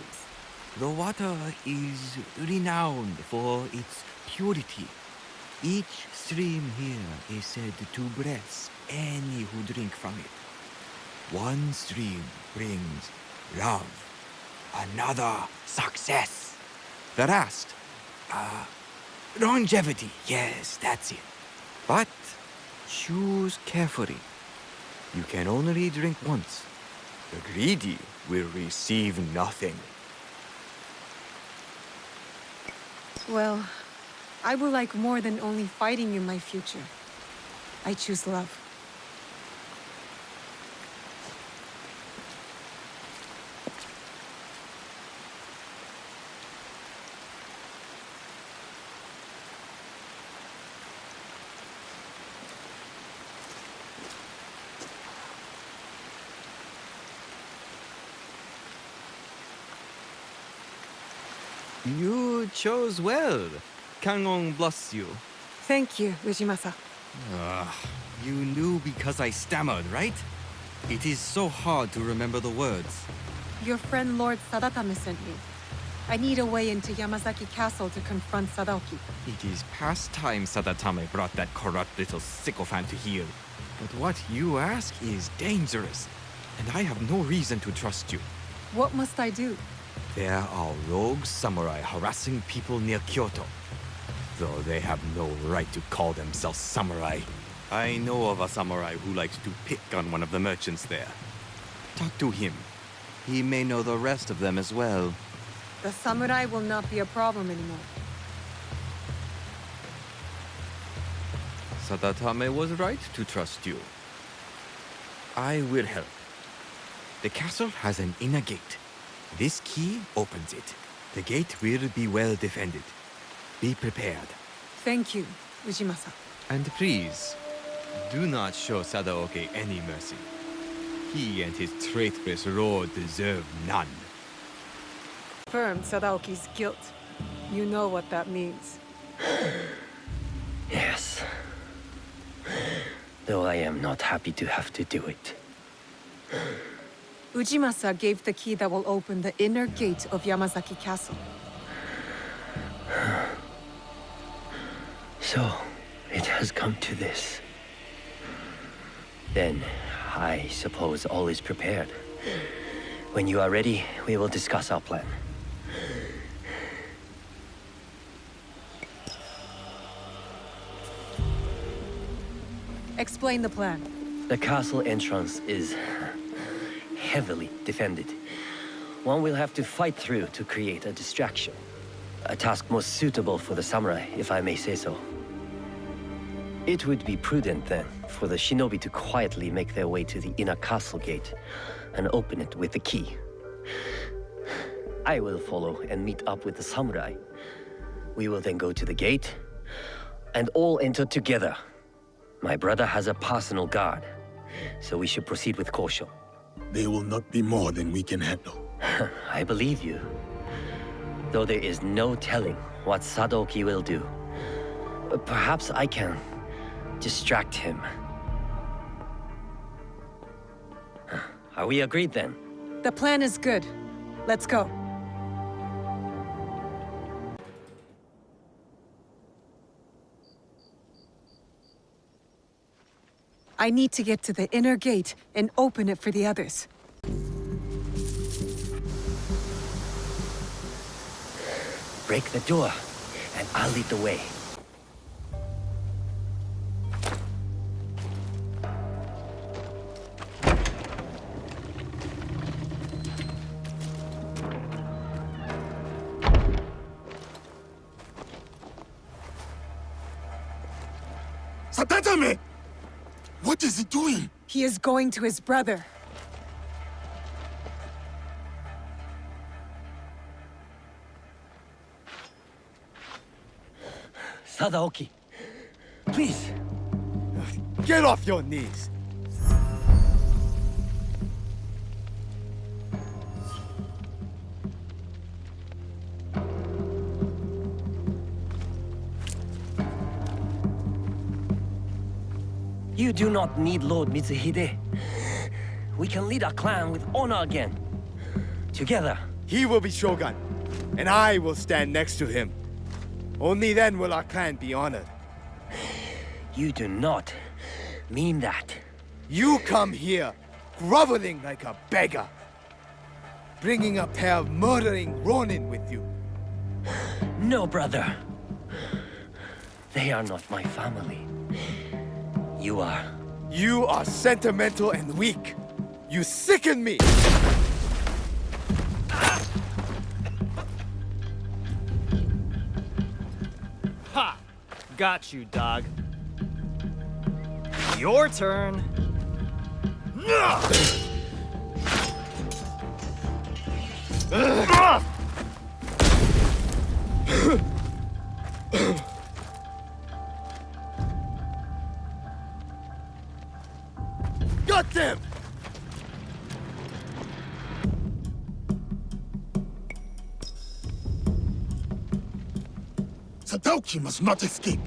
[SPEAKER 18] The water is renowned for its purity. Each stream here is said to bless any who drink from it. One stream brings love, another success, the rest, longevity. Yes, that's it. But choose carefully. You can only drink once. The greedy will receive nothing.
[SPEAKER 2] Well, I would like more than only fighting in my future. I choose love.
[SPEAKER 18] You chose well. Kangong bless you.
[SPEAKER 9] Thank you, Ujimasa.
[SPEAKER 18] You knew because I stammered, right? It is so hard to remember the words.
[SPEAKER 2] Your friend Lord Sadatame sent me. I need a way into Yamazaki Castle to confront Sadaoki.
[SPEAKER 18] It is past time Sadatame brought that corrupt little sycophant to here. But what you ask is dangerous, and I have no reason to trust you.
[SPEAKER 2] What must I do?
[SPEAKER 18] There are rogue samurai harassing people near Kyoto, though they have no right to call themselves samurai. I know of a samurai who likes to pick on one of the merchants there. Talk to him. He may know the rest of them as well.
[SPEAKER 2] The samurai will not be a problem anymore.
[SPEAKER 18] Sadatame was right to trust you. I will help. The castle has an inner gate. This key opens it. The gate will be well defended. Be prepared.
[SPEAKER 2] Thank you, Ujimasa.
[SPEAKER 18] And please, do not show Sadaoki any mercy. He and his traitorous lord deserve none.
[SPEAKER 9] Confirm Sadaoki's guilt. You know what that means.
[SPEAKER 13] Yes. Though I am not happy to have to do it.
[SPEAKER 2] Ujimasa gave the key that will open the inner gate of Yamazaki Castle.
[SPEAKER 13] So, it has come to this. Then, I suppose all is prepared. When you are ready, we will discuss our plan.
[SPEAKER 2] Explain the plan.
[SPEAKER 13] The castle entrance is heavily defended. One will have to fight through to create a distraction. A task most suitable for the samurai, if I may say so. It would be prudent, then, for the shinobi to quietly make their way to the inner castle gate and open it with the key. I will follow and meet up with the samurai. We will then go to the gate and all enter together. My brother has a personal guard, so we should proceed with caution.
[SPEAKER 5] They will not be more than we can handle.
[SPEAKER 13] I believe you. Though there is no telling what Sadoki will do. Perhaps I can distract him. Are we agreed then?
[SPEAKER 2] The plan is good. Let's go. I need to get to the inner gate and open it for the others.
[SPEAKER 13] Break the door, and I'll lead the way.
[SPEAKER 5] Satatame! What is he doing?
[SPEAKER 2] He is going to his brother.
[SPEAKER 13] Sadaoki, please.
[SPEAKER 10] Get off your knees!
[SPEAKER 13] You do not need Lord Mitsuhide. We can lead our clan with honor again. Together.
[SPEAKER 10] He will be Shogun, and I will stand next to him. Only then will our clan be honored.
[SPEAKER 13] You do not mean that.
[SPEAKER 10] You come here, groveling like a beggar, bringing a pair of murdering Ronin with you.
[SPEAKER 13] No, brother. They are not my family. You are.
[SPEAKER 10] You are sentimental and weak. You sicken me! Ha! Got you, dog. Your turn. Got them!
[SPEAKER 5] Sadaoki must not escape.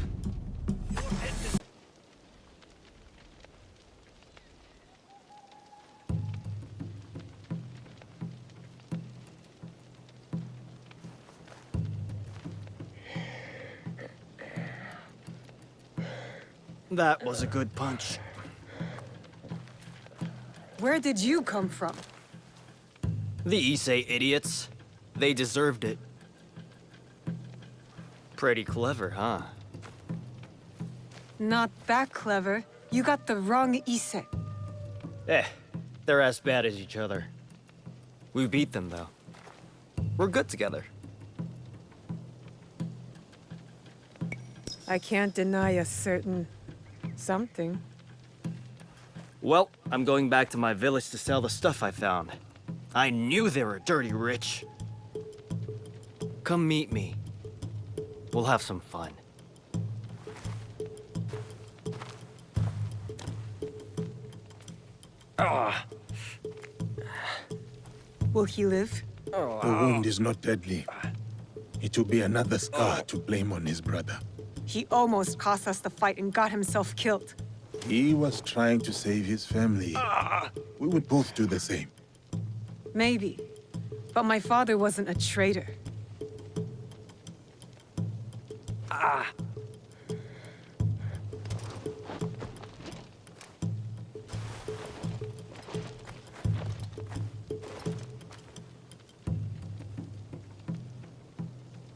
[SPEAKER 10] That was a good punch.
[SPEAKER 2] Where did you come from?
[SPEAKER 10] The Issei idiots. They deserved it. Pretty clever, huh?
[SPEAKER 2] Not that clever. You got the wrong Issei.
[SPEAKER 10] They're as bad as each other. We beat them, though. We're good together.
[SPEAKER 9] I can't deny a certain something.
[SPEAKER 10] Well, I'm going back to my village to sell the stuff I found. I knew they were dirty rich. Come meet me. We'll have some fun.
[SPEAKER 2] Will he live?
[SPEAKER 5] The wound is not deadly. It will be another scar to blame on his brother.
[SPEAKER 2] He almost cost us the fight and got himself killed.
[SPEAKER 5] He was trying to save his family. We would both do the same.
[SPEAKER 2] Maybe. But my father wasn't a traitor.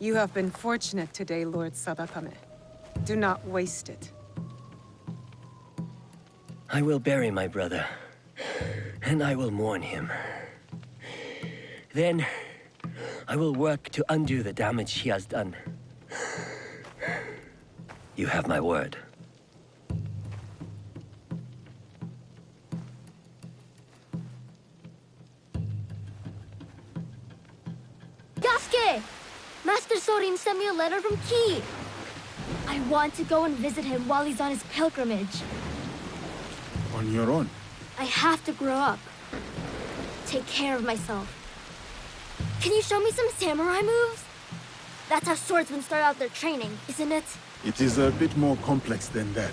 [SPEAKER 2] You have been fortunate today, Lord Sadakame. Do not waste it.
[SPEAKER 13] I will bury my brother, and I will mourn him. Then, I will work to undo the damage he has done. You have my word.
[SPEAKER 6] Yasuke! Master Sorin sent me a letter from Ki. I want to go and visit him while he's on his pilgrimage.
[SPEAKER 5] On your own.
[SPEAKER 6] I have to grow up. Take care of myself. Can you show me some samurai moves? That's how swordsmen start out their training, isn't it?
[SPEAKER 5] It is a bit more complex than that.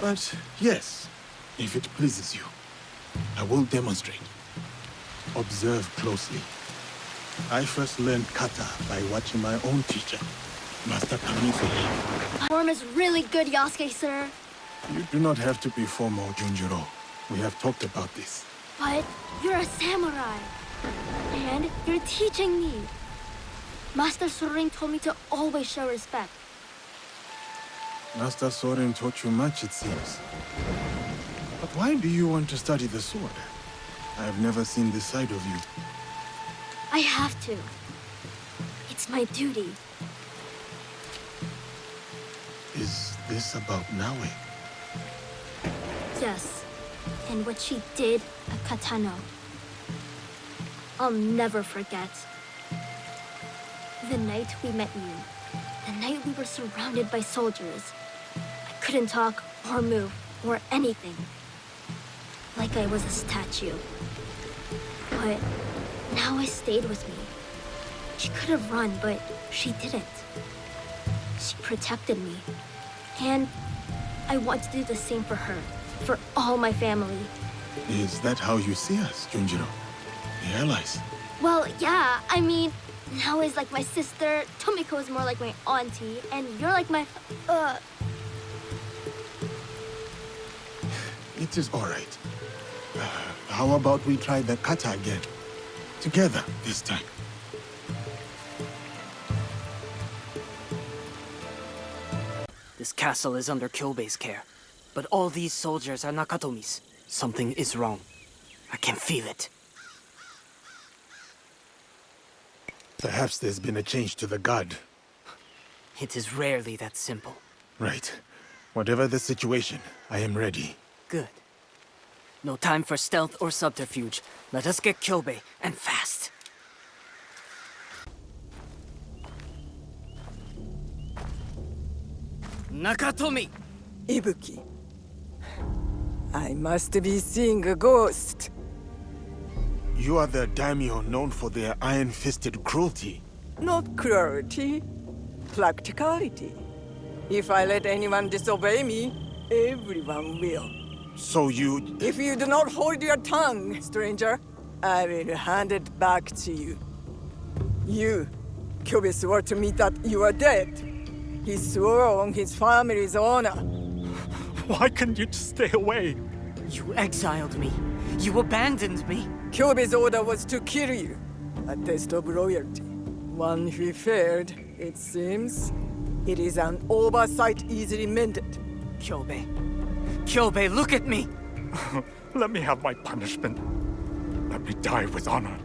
[SPEAKER 5] But yes, if it pleases you, I will demonstrate. Observe closely. I first learned kata by watching my own teacher, Master Kamizo.
[SPEAKER 6] Form is really good, Yasuke, sir.
[SPEAKER 5] You do not have to be formal, Junjiro. We have talked about this.
[SPEAKER 6] But you're a samurai. And you're teaching me. Master Sorin told me to always show respect.
[SPEAKER 5] Master Sorin taught you much, it seems. But why do you want to study the sword? I have never seen this side of you.
[SPEAKER 6] I have to. It's my duty.
[SPEAKER 5] Is this about Naue?
[SPEAKER 6] Yes. And what she did at Katano. I'll never forget. The night we met you. The night we were surrounded by soldiers. I couldn't talk or move or anything. Like I was a statue. But Naue stayed with me. She could have run, but she didn't. She protected me. And I want to do the same for her. For all my family.
[SPEAKER 5] Is that how you see us, Junjiro? The allies?
[SPEAKER 6] Well, yeah, I mean, Naue is like my sister, Tomiko is more like my auntie, and you're like my...
[SPEAKER 5] It is all right. How about we try the kata again? Together, this time.
[SPEAKER 19] This castle is under Kyobei's care. But all these soldiers are Nakatomi's. Something is wrong. I can feel it.
[SPEAKER 5] Perhaps there's been a change to the guard.
[SPEAKER 19] It is rarely that simple.
[SPEAKER 5] Right. Whatever the situation, I am ready.
[SPEAKER 19] Good. No time for stealth or subterfuge. Let us get Kyobei, and fast. Nakatomi!
[SPEAKER 20] Ibuki. I must be seeing a ghost.
[SPEAKER 5] You are the daimyo known for their iron-fisted cruelty.
[SPEAKER 20] Not cruelty, practicality. If I let anyone disobey me, everyone will.
[SPEAKER 5] So you...
[SPEAKER 20] If you do not hold your tongue, stranger, I will hand it back to you. You, Kyobei swore to me that you are dead. He swore on his family's honor.
[SPEAKER 8] Why couldn't you just stay away?
[SPEAKER 19] You exiled me. You abandoned me.
[SPEAKER 20] Kyobei's order was to kill you. A test of loyalty. One he failed, it seems. It is an oversight easily mended.
[SPEAKER 19] Kyobei. Kyobei, look at me!
[SPEAKER 8] Let me have my punishment. Let me die with honor.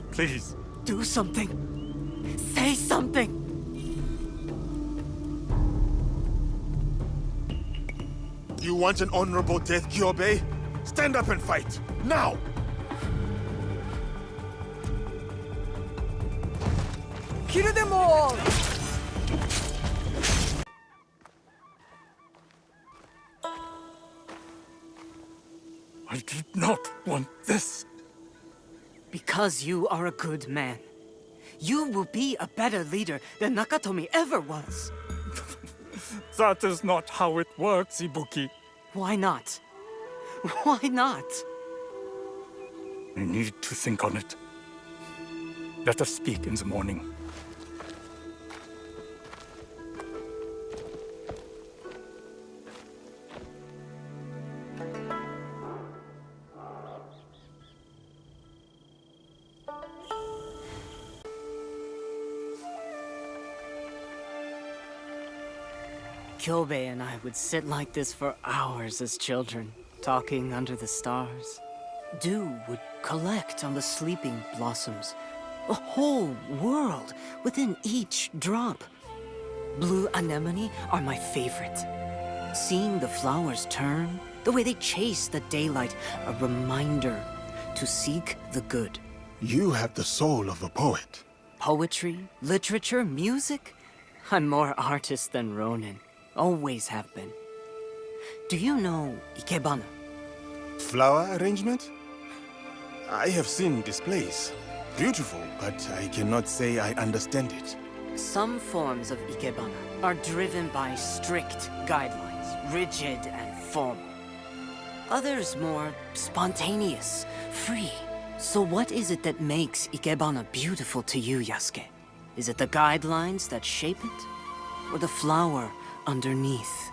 [SPEAKER 8] Please.
[SPEAKER 19] Do something. Say something!
[SPEAKER 5] You want an honorable death, Kyobei? Stand up and fight! Now!
[SPEAKER 20] Kill them all!
[SPEAKER 8] I did not want this.
[SPEAKER 19] Because you are a good man. You will be a better leader than Nakatomi ever was.
[SPEAKER 8] That is not how it works, Ibuki.
[SPEAKER 19] Why not? Why not?
[SPEAKER 8] We need to think on it. Let us speak in the morning.
[SPEAKER 19] Kyobei and I would sit like this for hours as children, talking under the stars. Dew would collect on the sleeping blossoms. A whole world within each drop. Blue anemone are my favorite. Seeing the flowers turn, the way they chase the daylight, a reminder to seek the good.
[SPEAKER 5] You have the soul of a poet.
[SPEAKER 19] Poetry, literature, music? I'm more artist than Ronin. Always have been. Do you know Ikebana?
[SPEAKER 5] Flower arrangement? I have seen displays. Beautiful, but I cannot say I understand it.
[SPEAKER 19] Some forms of Ikebana are driven by strict guidelines, rigid and formal. Others more spontaneous, free. So what is it that makes Ikebana beautiful to you, Yasuke? Is it the guidelines that shape it? Or the flower underneath?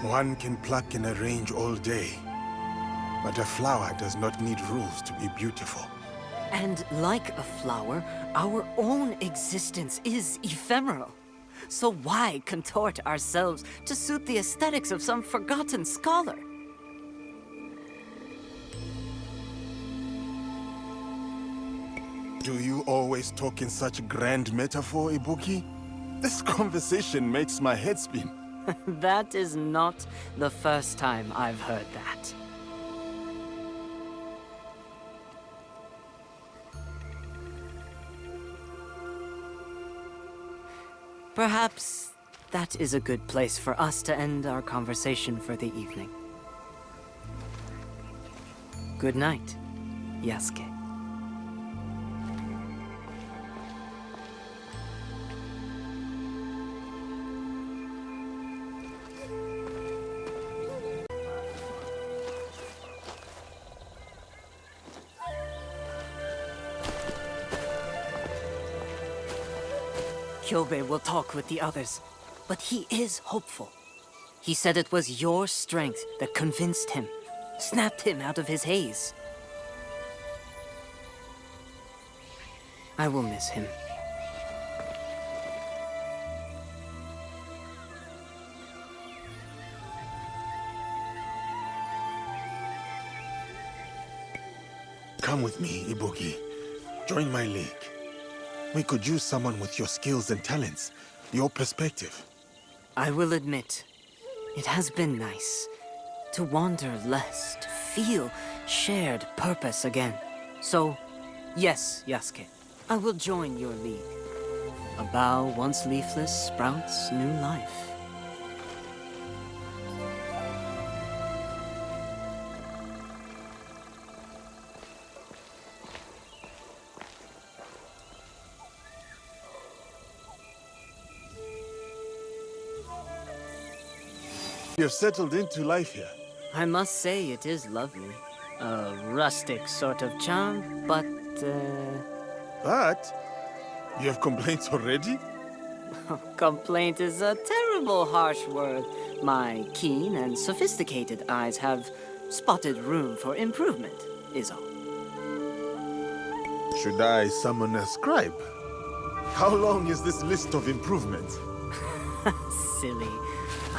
[SPEAKER 5] One can pluck and arrange all day, but a flower does not need rules to be beautiful.
[SPEAKER 19] And like a flower, our own existence is ephemeral. So why contort ourselves to suit the aesthetics of some forgotten scholar?
[SPEAKER 5] Do you always talk in such grand metaphor, Ibuki? This conversation makes my head spin.
[SPEAKER 19] That is not the first time I've heard that. Perhaps that is a good place for us to end our conversation for the evening. Good night, Yasuke. Kyobei will talk with the others, but he is hopeful. He said it was your strength that convinced him, snapped him out of his haze. I will miss him.
[SPEAKER 5] Come with me, Ibuki. Join my league. We could use someone with your skills and talents, your perspective.
[SPEAKER 19] I will admit, it has been nice to wander less, to feel shared purpose again. So, yes, Yasuke, I will join your league. A bough once leafless sprouts new life.
[SPEAKER 5] You've settled into life here.
[SPEAKER 19] I must say it is lovely. A rustic sort of charm, but,
[SPEAKER 5] But? You have complaints already?
[SPEAKER 19] Complaint is a terrible harsh word. My keen and sophisticated eyes have spotted room for improvement, is all.
[SPEAKER 5] Should I summon a scribe? How long is this list of improvements?
[SPEAKER 19] Silly.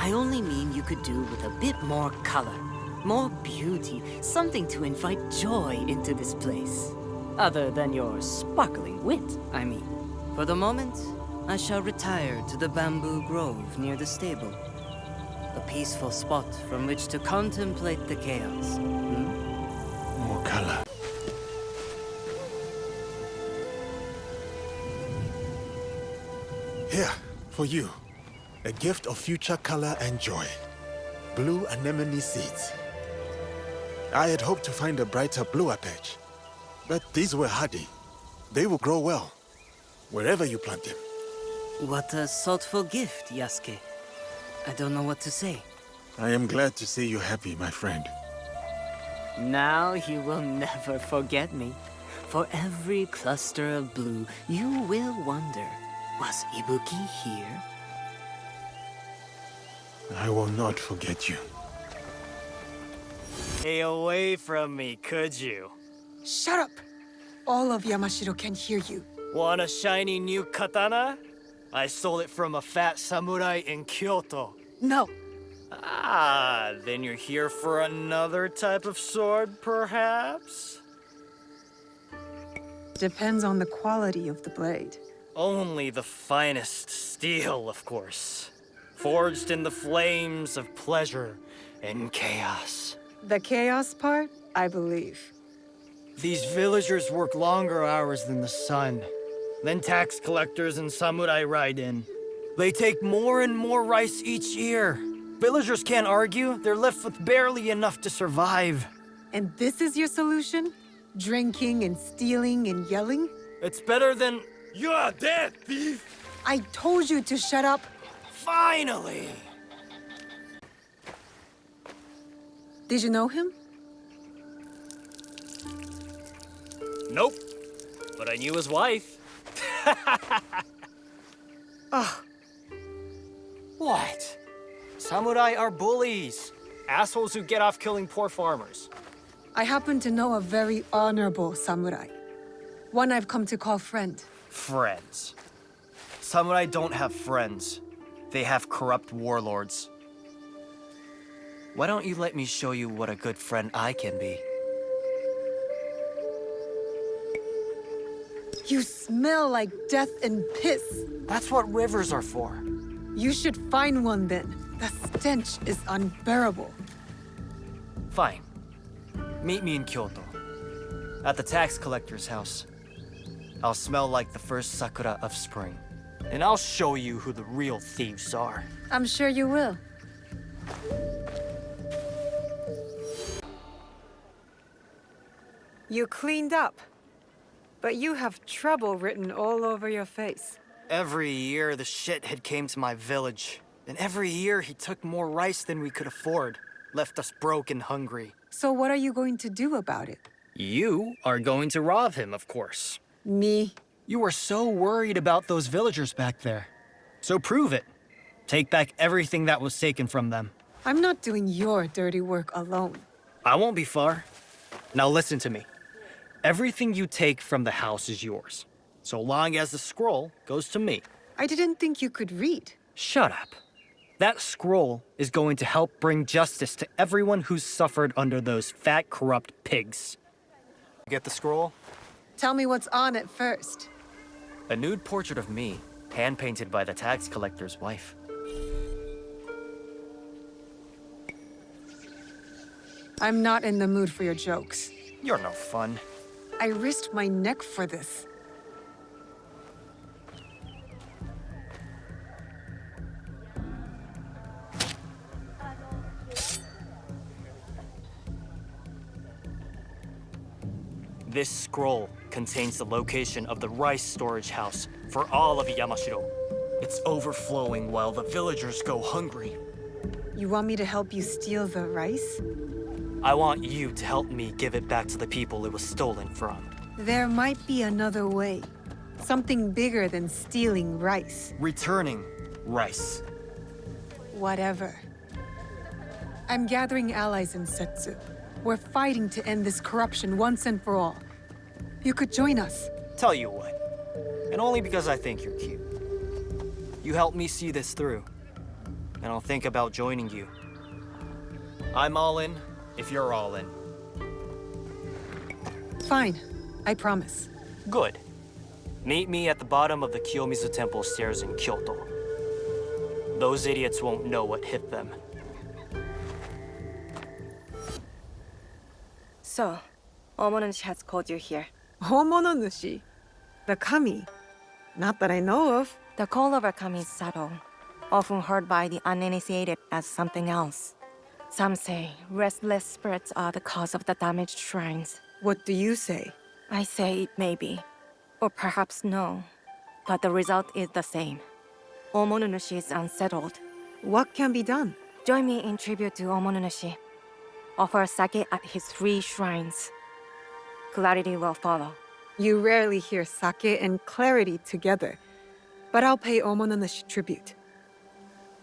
[SPEAKER 19] I only mean you could do with a bit more color, more beauty, something to invite joy into this place. Other than your sparkling wit, I mean. For the moment, I shall retire to the bamboo grove near the stable. A peaceful spot from which to contemplate the chaos.
[SPEAKER 5] More color. Here, for you. A gift of future color and joy. blue anemone seeds. I had hoped to find a brighter, bluer patch, but these were hardy. They will grow well, wherever you plant them.
[SPEAKER 19] What a thoughtful gift, Yasuke. I don't know what to say.
[SPEAKER 5] I am glad to see you happy, my friend.
[SPEAKER 19] Now you will never forget me. For every cluster of blue, you will wonder, was Ibuki here?
[SPEAKER 5] I will not forget you.
[SPEAKER 10] Stay away from me, could you?
[SPEAKER 2] Shut up! All of Yamashiro can hear you.
[SPEAKER 10] Want a shiny new katana? I stole it from a fat samurai in Kyoto.
[SPEAKER 2] No.
[SPEAKER 10] Ah, then you're here for another type of sword, perhaps?
[SPEAKER 2] Depends on the quality of the blade.
[SPEAKER 10] Only the finest steel, of course. Forged in the flames of pleasure and chaos.
[SPEAKER 2] The chaos part, I believe.
[SPEAKER 10] These villagers work longer hours than the sun. Then tax collectors and samurai ride in. They take more and more rice each year. Villagers can't argue. They're left with barely enough to survive.
[SPEAKER 2] And this is your solution? Drinking and stealing and yelling?
[SPEAKER 10] It's better than... You're dead, thief!
[SPEAKER 2] I told you to shut up!
[SPEAKER 10] Finally!
[SPEAKER 2] Did you know him?
[SPEAKER 10] Nope. But I knew his wife.
[SPEAKER 2] Ugh.
[SPEAKER 10] What? Samurai are bullies. Assholes who get off killing poor farmers.
[SPEAKER 2] I happen to know a very honorable samurai. One I've come to call friend.
[SPEAKER 10] Friends. Samurai don't have friends. They have corrupt warlords. Why don't you let me show you what a good friend I can be?
[SPEAKER 2] You smell like death and piss.
[SPEAKER 10] That's what rivers are for.
[SPEAKER 2] You should find one then. The stench is unbearable.
[SPEAKER 10] Fine. Meet me in Kyoto. At the tax collector's house. I'll smell like the first sakura of spring. And I'll show you who the real thieves are.
[SPEAKER 2] I'm sure you will. You cleaned up. But you have trouble written all over your face.
[SPEAKER 10] Every year, the shithead came to my village. And every year, he took more rice than we could afford. Left us broke and hungry.
[SPEAKER 2] So what are you going to do about it?
[SPEAKER 10] You are going to rob him, of course.
[SPEAKER 2] Me?
[SPEAKER 10] You were so worried about those villagers back there. So prove it. Take back everything that was taken from them.
[SPEAKER 2] I'm not doing your dirty work alone.
[SPEAKER 10] I won't be far. Now listen to me. Everything you take from the house is yours, so long as the scroll goes to me.
[SPEAKER 2] I didn't think you could read.
[SPEAKER 10] Shut up. That scroll is going to help bring justice to everyone who's suffered under those fat, corrupt pigs. Get the scroll?
[SPEAKER 2] Tell me what's on it first.
[SPEAKER 10] A nude portrait of me, hand-painted by the tax collector's wife.
[SPEAKER 2] I'm not in the mood for your jokes.
[SPEAKER 10] You're no fun.
[SPEAKER 2] I risked my neck for this.
[SPEAKER 10] This scroll contains the location of the rice storage house for all of Yamashiro. It's overflowing while the villagers go hungry.
[SPEAKER 2] You want me to help you steal the rice?
[SPEAKER 10] I want you to help me give it back to the people it was stolen from.
[SPEAKER 2] There might be another way. Something bigger than stealing rice.
[SPEAKER 10] Returning rice.
[SPEAKER 2] Whatever. I'm gathering allies in Setsu. We're fighting to end this corruption once and for all. You could join us.
[SPEAKER 10] Tell you what, and only because I think you're cute. You help me see this through, and I'll think about joining you. I'm all in, if you're all in.
[SPEAKER 2] Fine. I promise.
[SPEAKER 10] Good. Meet me at the bottom of the Kiyomizu Temple stairs in Kyoto. Those idiots won't know what hit them.
[SPEAKER 21] So, Omononushi has called you here.
[SPEAKER 2] Homononushi? The kami? Not that I know of.
[SPEAKER 21] The call of a kami is subtle, often heard by the uninitiated as something else. Some say restless spirits are the cause of the damaged shrines.
[SPEAKER 2] What do you say?
[SPEAKER 21] I say it may be, or perhaps no, but the result is the same. Omonunushi is unsettled.
[SPEAKER 2] What can be done?
[SPEAKER 21] Join me in tribute to Omonunushi. Offer sake at his 3 shrines. Clarity will follow.
[SPEAKER 2] You rarely hear sake and clarity together, but I'll pay Omonunushi tribute.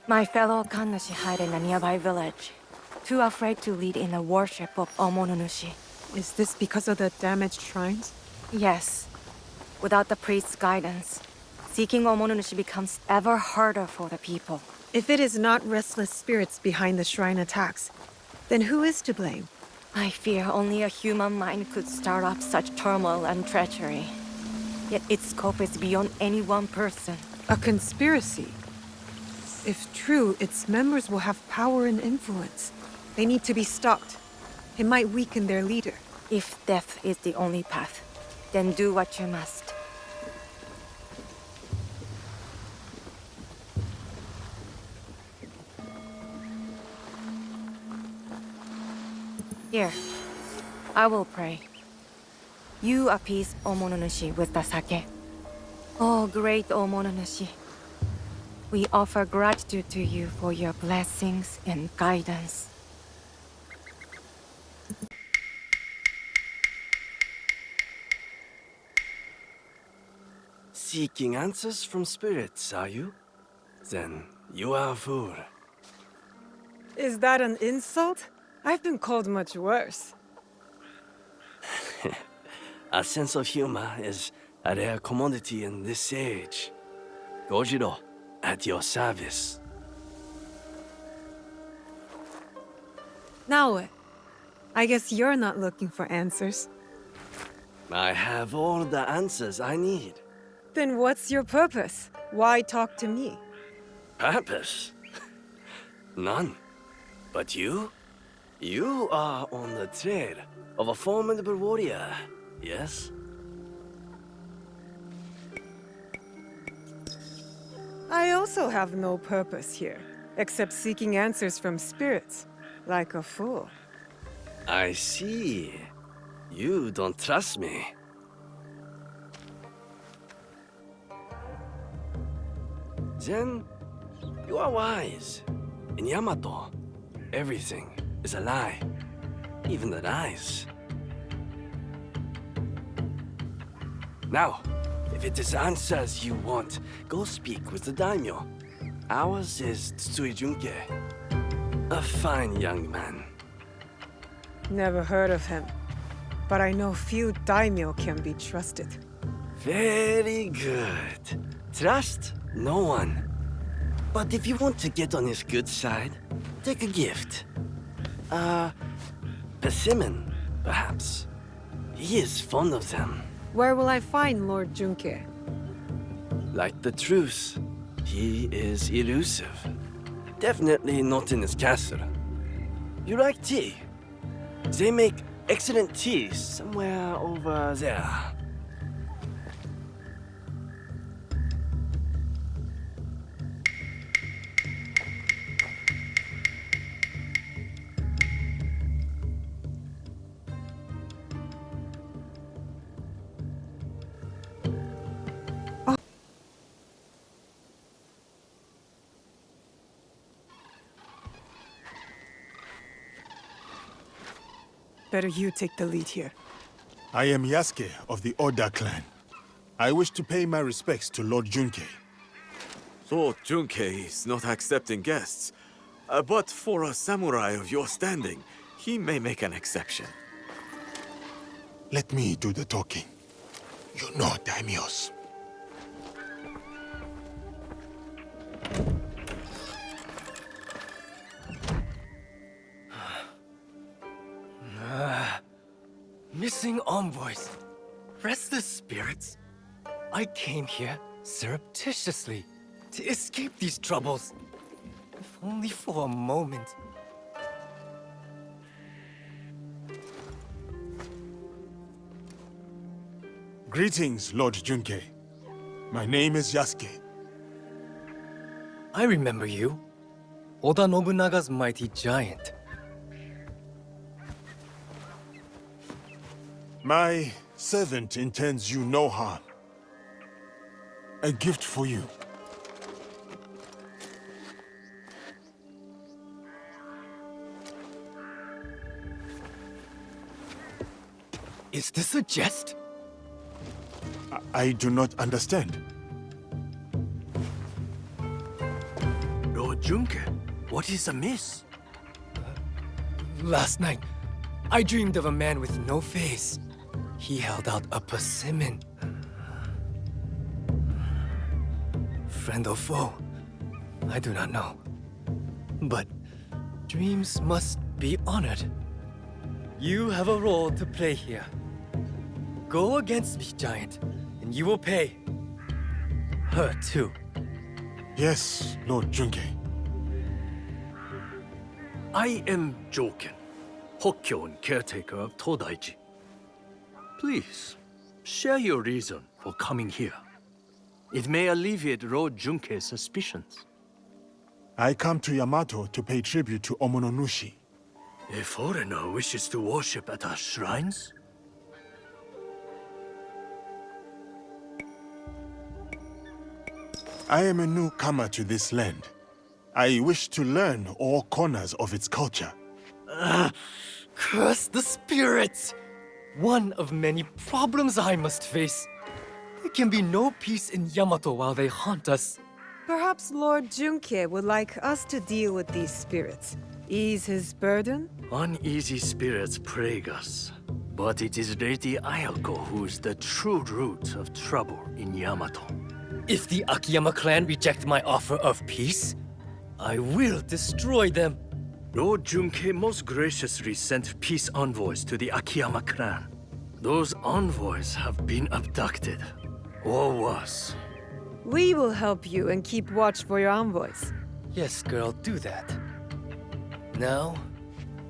[SPEAKER 21] My fellow Kannushi hide in a nearby village, too afraid to lead in the worship of Omonunushi.
[SPEAKER 2] Is this because of the damaged shrines?
[SPEAKER 21] Yes. Without the priest's guidance, seeking Omonunushi becomes ever harder for the people.
[SPEAKER 2] If it is not restless spirits behind the shrine attacks, then who is to blame?
[SPEAKER 21] I fear only a human mind could start up such turmoil and treachery. Yet its scope is beyond any one person.
[SPEAKER 2] A conspiracy? If true, its members will have power and influence. They need to be stopped. It might weaken their leader.
[SPEAKER 21] If death is the only path, then do what you must. Here, I will pray. You appease Omonunushi with the sake. Oh, great Omonunushi. We offer gratitude to you for your blessings and guidance.
[SPEAKER 13] Seeking answers from spirits, are you? Then you are a fool.
[SPEAKER 2] Is that an insult? I've been called much worse.
[SPEAKER 13] A sense of humor is a rare commodity in this age. Gojiro, at your service.
[SPEAKER 2] Now what? I guess you're not looking for answers.
[SPEAKER 13] I have all the answers I need.
[SPEAKER 2] Then what's your purpose? Why talk to me?
[SPEAKER 13] Purpose? None. But you? You are on the trail of a formidable warrior, yes?
[SPEAKER 2] I also have no purpose here, except seeking answers from spirits, like a fool.
[SPEAKER 13] I see. You don't trust me. Then, you are wise. In Yamato, everything is a lie. Even the lies. Now, if it is answers you want, go speak with the daimyo. Ours is Tsutsui Junke. A fine young man.
[SPEAKER 2] Never heard of him, but I know few daimyo can be trusted.
[SPEAKER 13] Very good. Trust no one. But if you want to get on his good side, take a gift. Persimmon, perhaps. He is fond of them.
[SPEAKER 2] Where will I find Lord Junke?
[SPEAKER 13] Like the truth, he is elusive. Definitely not in his castle. You like tea? They make excellent tea somewhere over there.
[SPEAKER 2] Better you take the lead here.
[SPEAKER 5] I am Yasuke of the Oda clan. I wish to pay my respects to Lord Junke.
[SPEAKER 1] Lord Junke is not accepting guests. But for a samurai of your standing, he may make an exception.
[SPEAKER 5] Let me do the talking. You know daimyos.
[SPEAKER 17] Missing envoys. Restless spirits. I came here surreptitiously to escape these troubles. If only for a moment.
[SPEAKER 5] Greetings, Lord Junke. My name is Yasuke.
[SPEAKER 17] I remember you. Oda Nobunaga's mighty giant.
[SPEAKER 5] My servant intends you no harm. A gift for you.
[SPEAKER 17] Is this a jest?
[SPEAKER 5] I do not understand.
[SPEAKER 17] Lord Junke, what is amiss? Last night, I dreamed of a man with no face. He held out a persimmon. Friend or foe, I do not know. But dreams must be honored. You have a role to play here. Go against me, Giant, and you will pay. Her too.
[SPEAKER 5] Yes, Lord Junke.
[SPEAKER 11] I am Joken, Hokkyo and caretaker of Todaiji. Please, share your reason for coming here. It may alleviate Lord Junke's suspicions.
[SPEAKER 5] I come to Yamato to pay tribute to Omononushi.
[SPEAKER 11] A foreigner wishes to worship at our shrines?
[SPEAKER 5] I am a newcomer to this land. I wish to learn all corners of its culture.
[SPEAKER 17] Curse the spirits! One of many problems I must face. There can be no peace in Yamato while they haunt us.
[SPEAKER 9] Perhaps Lord Junke would like us to deal with these spirits. Ease his burden?
[SPEAKER 11] Uneasy spirits plague us. But it is Lady Ayako who is the true root of trouble in Yamato.
[SPEAKER 17] If the Akiyama clan reject my offer of peace, I will destroy them.
[SPEAKER 11] Lord Junke most graciously sent peace envoys to the Akiyama clan. Those envoys have been abducted, or worse.
[SPEAKER 9] We will help you and keep watch for your envoys.
[SPEAKER 17] Yes, girl, do that. Now,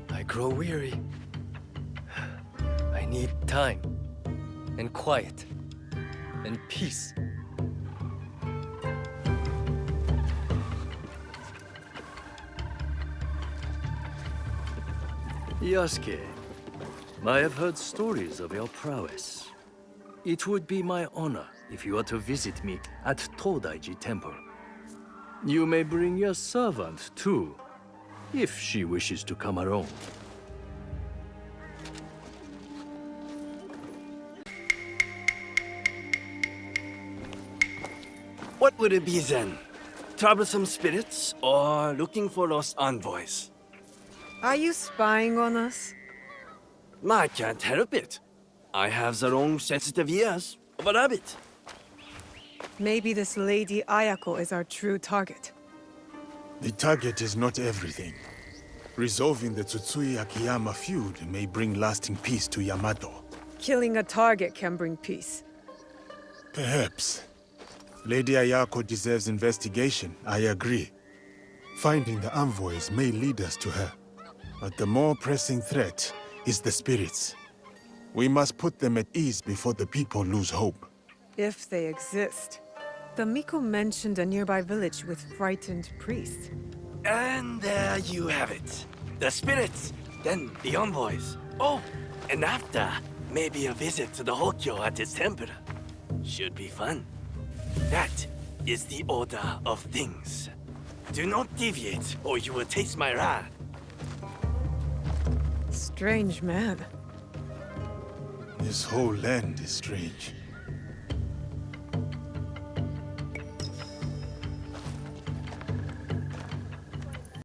[SPEAKER 17] I grow weary. I need time, and quiet, and peace.
[SPEAKER 11] Yasuke, I have heard stories of your prowess. It would be my honor if you were to visit me at Todaiji Temple. You may bring your servant, too, if she wishes to come alone.
[SPEAKER 22] What would it be then? Troublesome spirits or looking for lost envoys?
[SPEAKER 9] Are you spying on us?
[SPEAKER 22] I can't help it. I have the wrong sensitive ears of a rabbit.
[SPEAKER 9] Maybe this Lady Ayako is our true target.
[SPEAKER 5] The target is not everything. Resolving the Tsutsui Akiyama feud may bring lasting peace to Yamato.
[SPEAKER 9] Killing a target can bring peace.
[SPEAKER 5] Perhaps. Lady Ayako deserves investigation, I agree. Finding the envoys may lead us to her. But the more pressing threat is the spirits. We must put them at ease before the people lose hope.
[SPEAKER 9] If they exist. The Miko mentioned a nearby village with frightened priests.
[SPEAKER 22] And there you have it. The spirits, then the envoys. Oh, and after, maybe a visit to the Hokkyo at its temple. Should be fun. That is the order of things. Do not deviate, or you will taste my wrath.
[SPEAKER 9] Strange man.
[SPEAKER 5] This whole land is strange.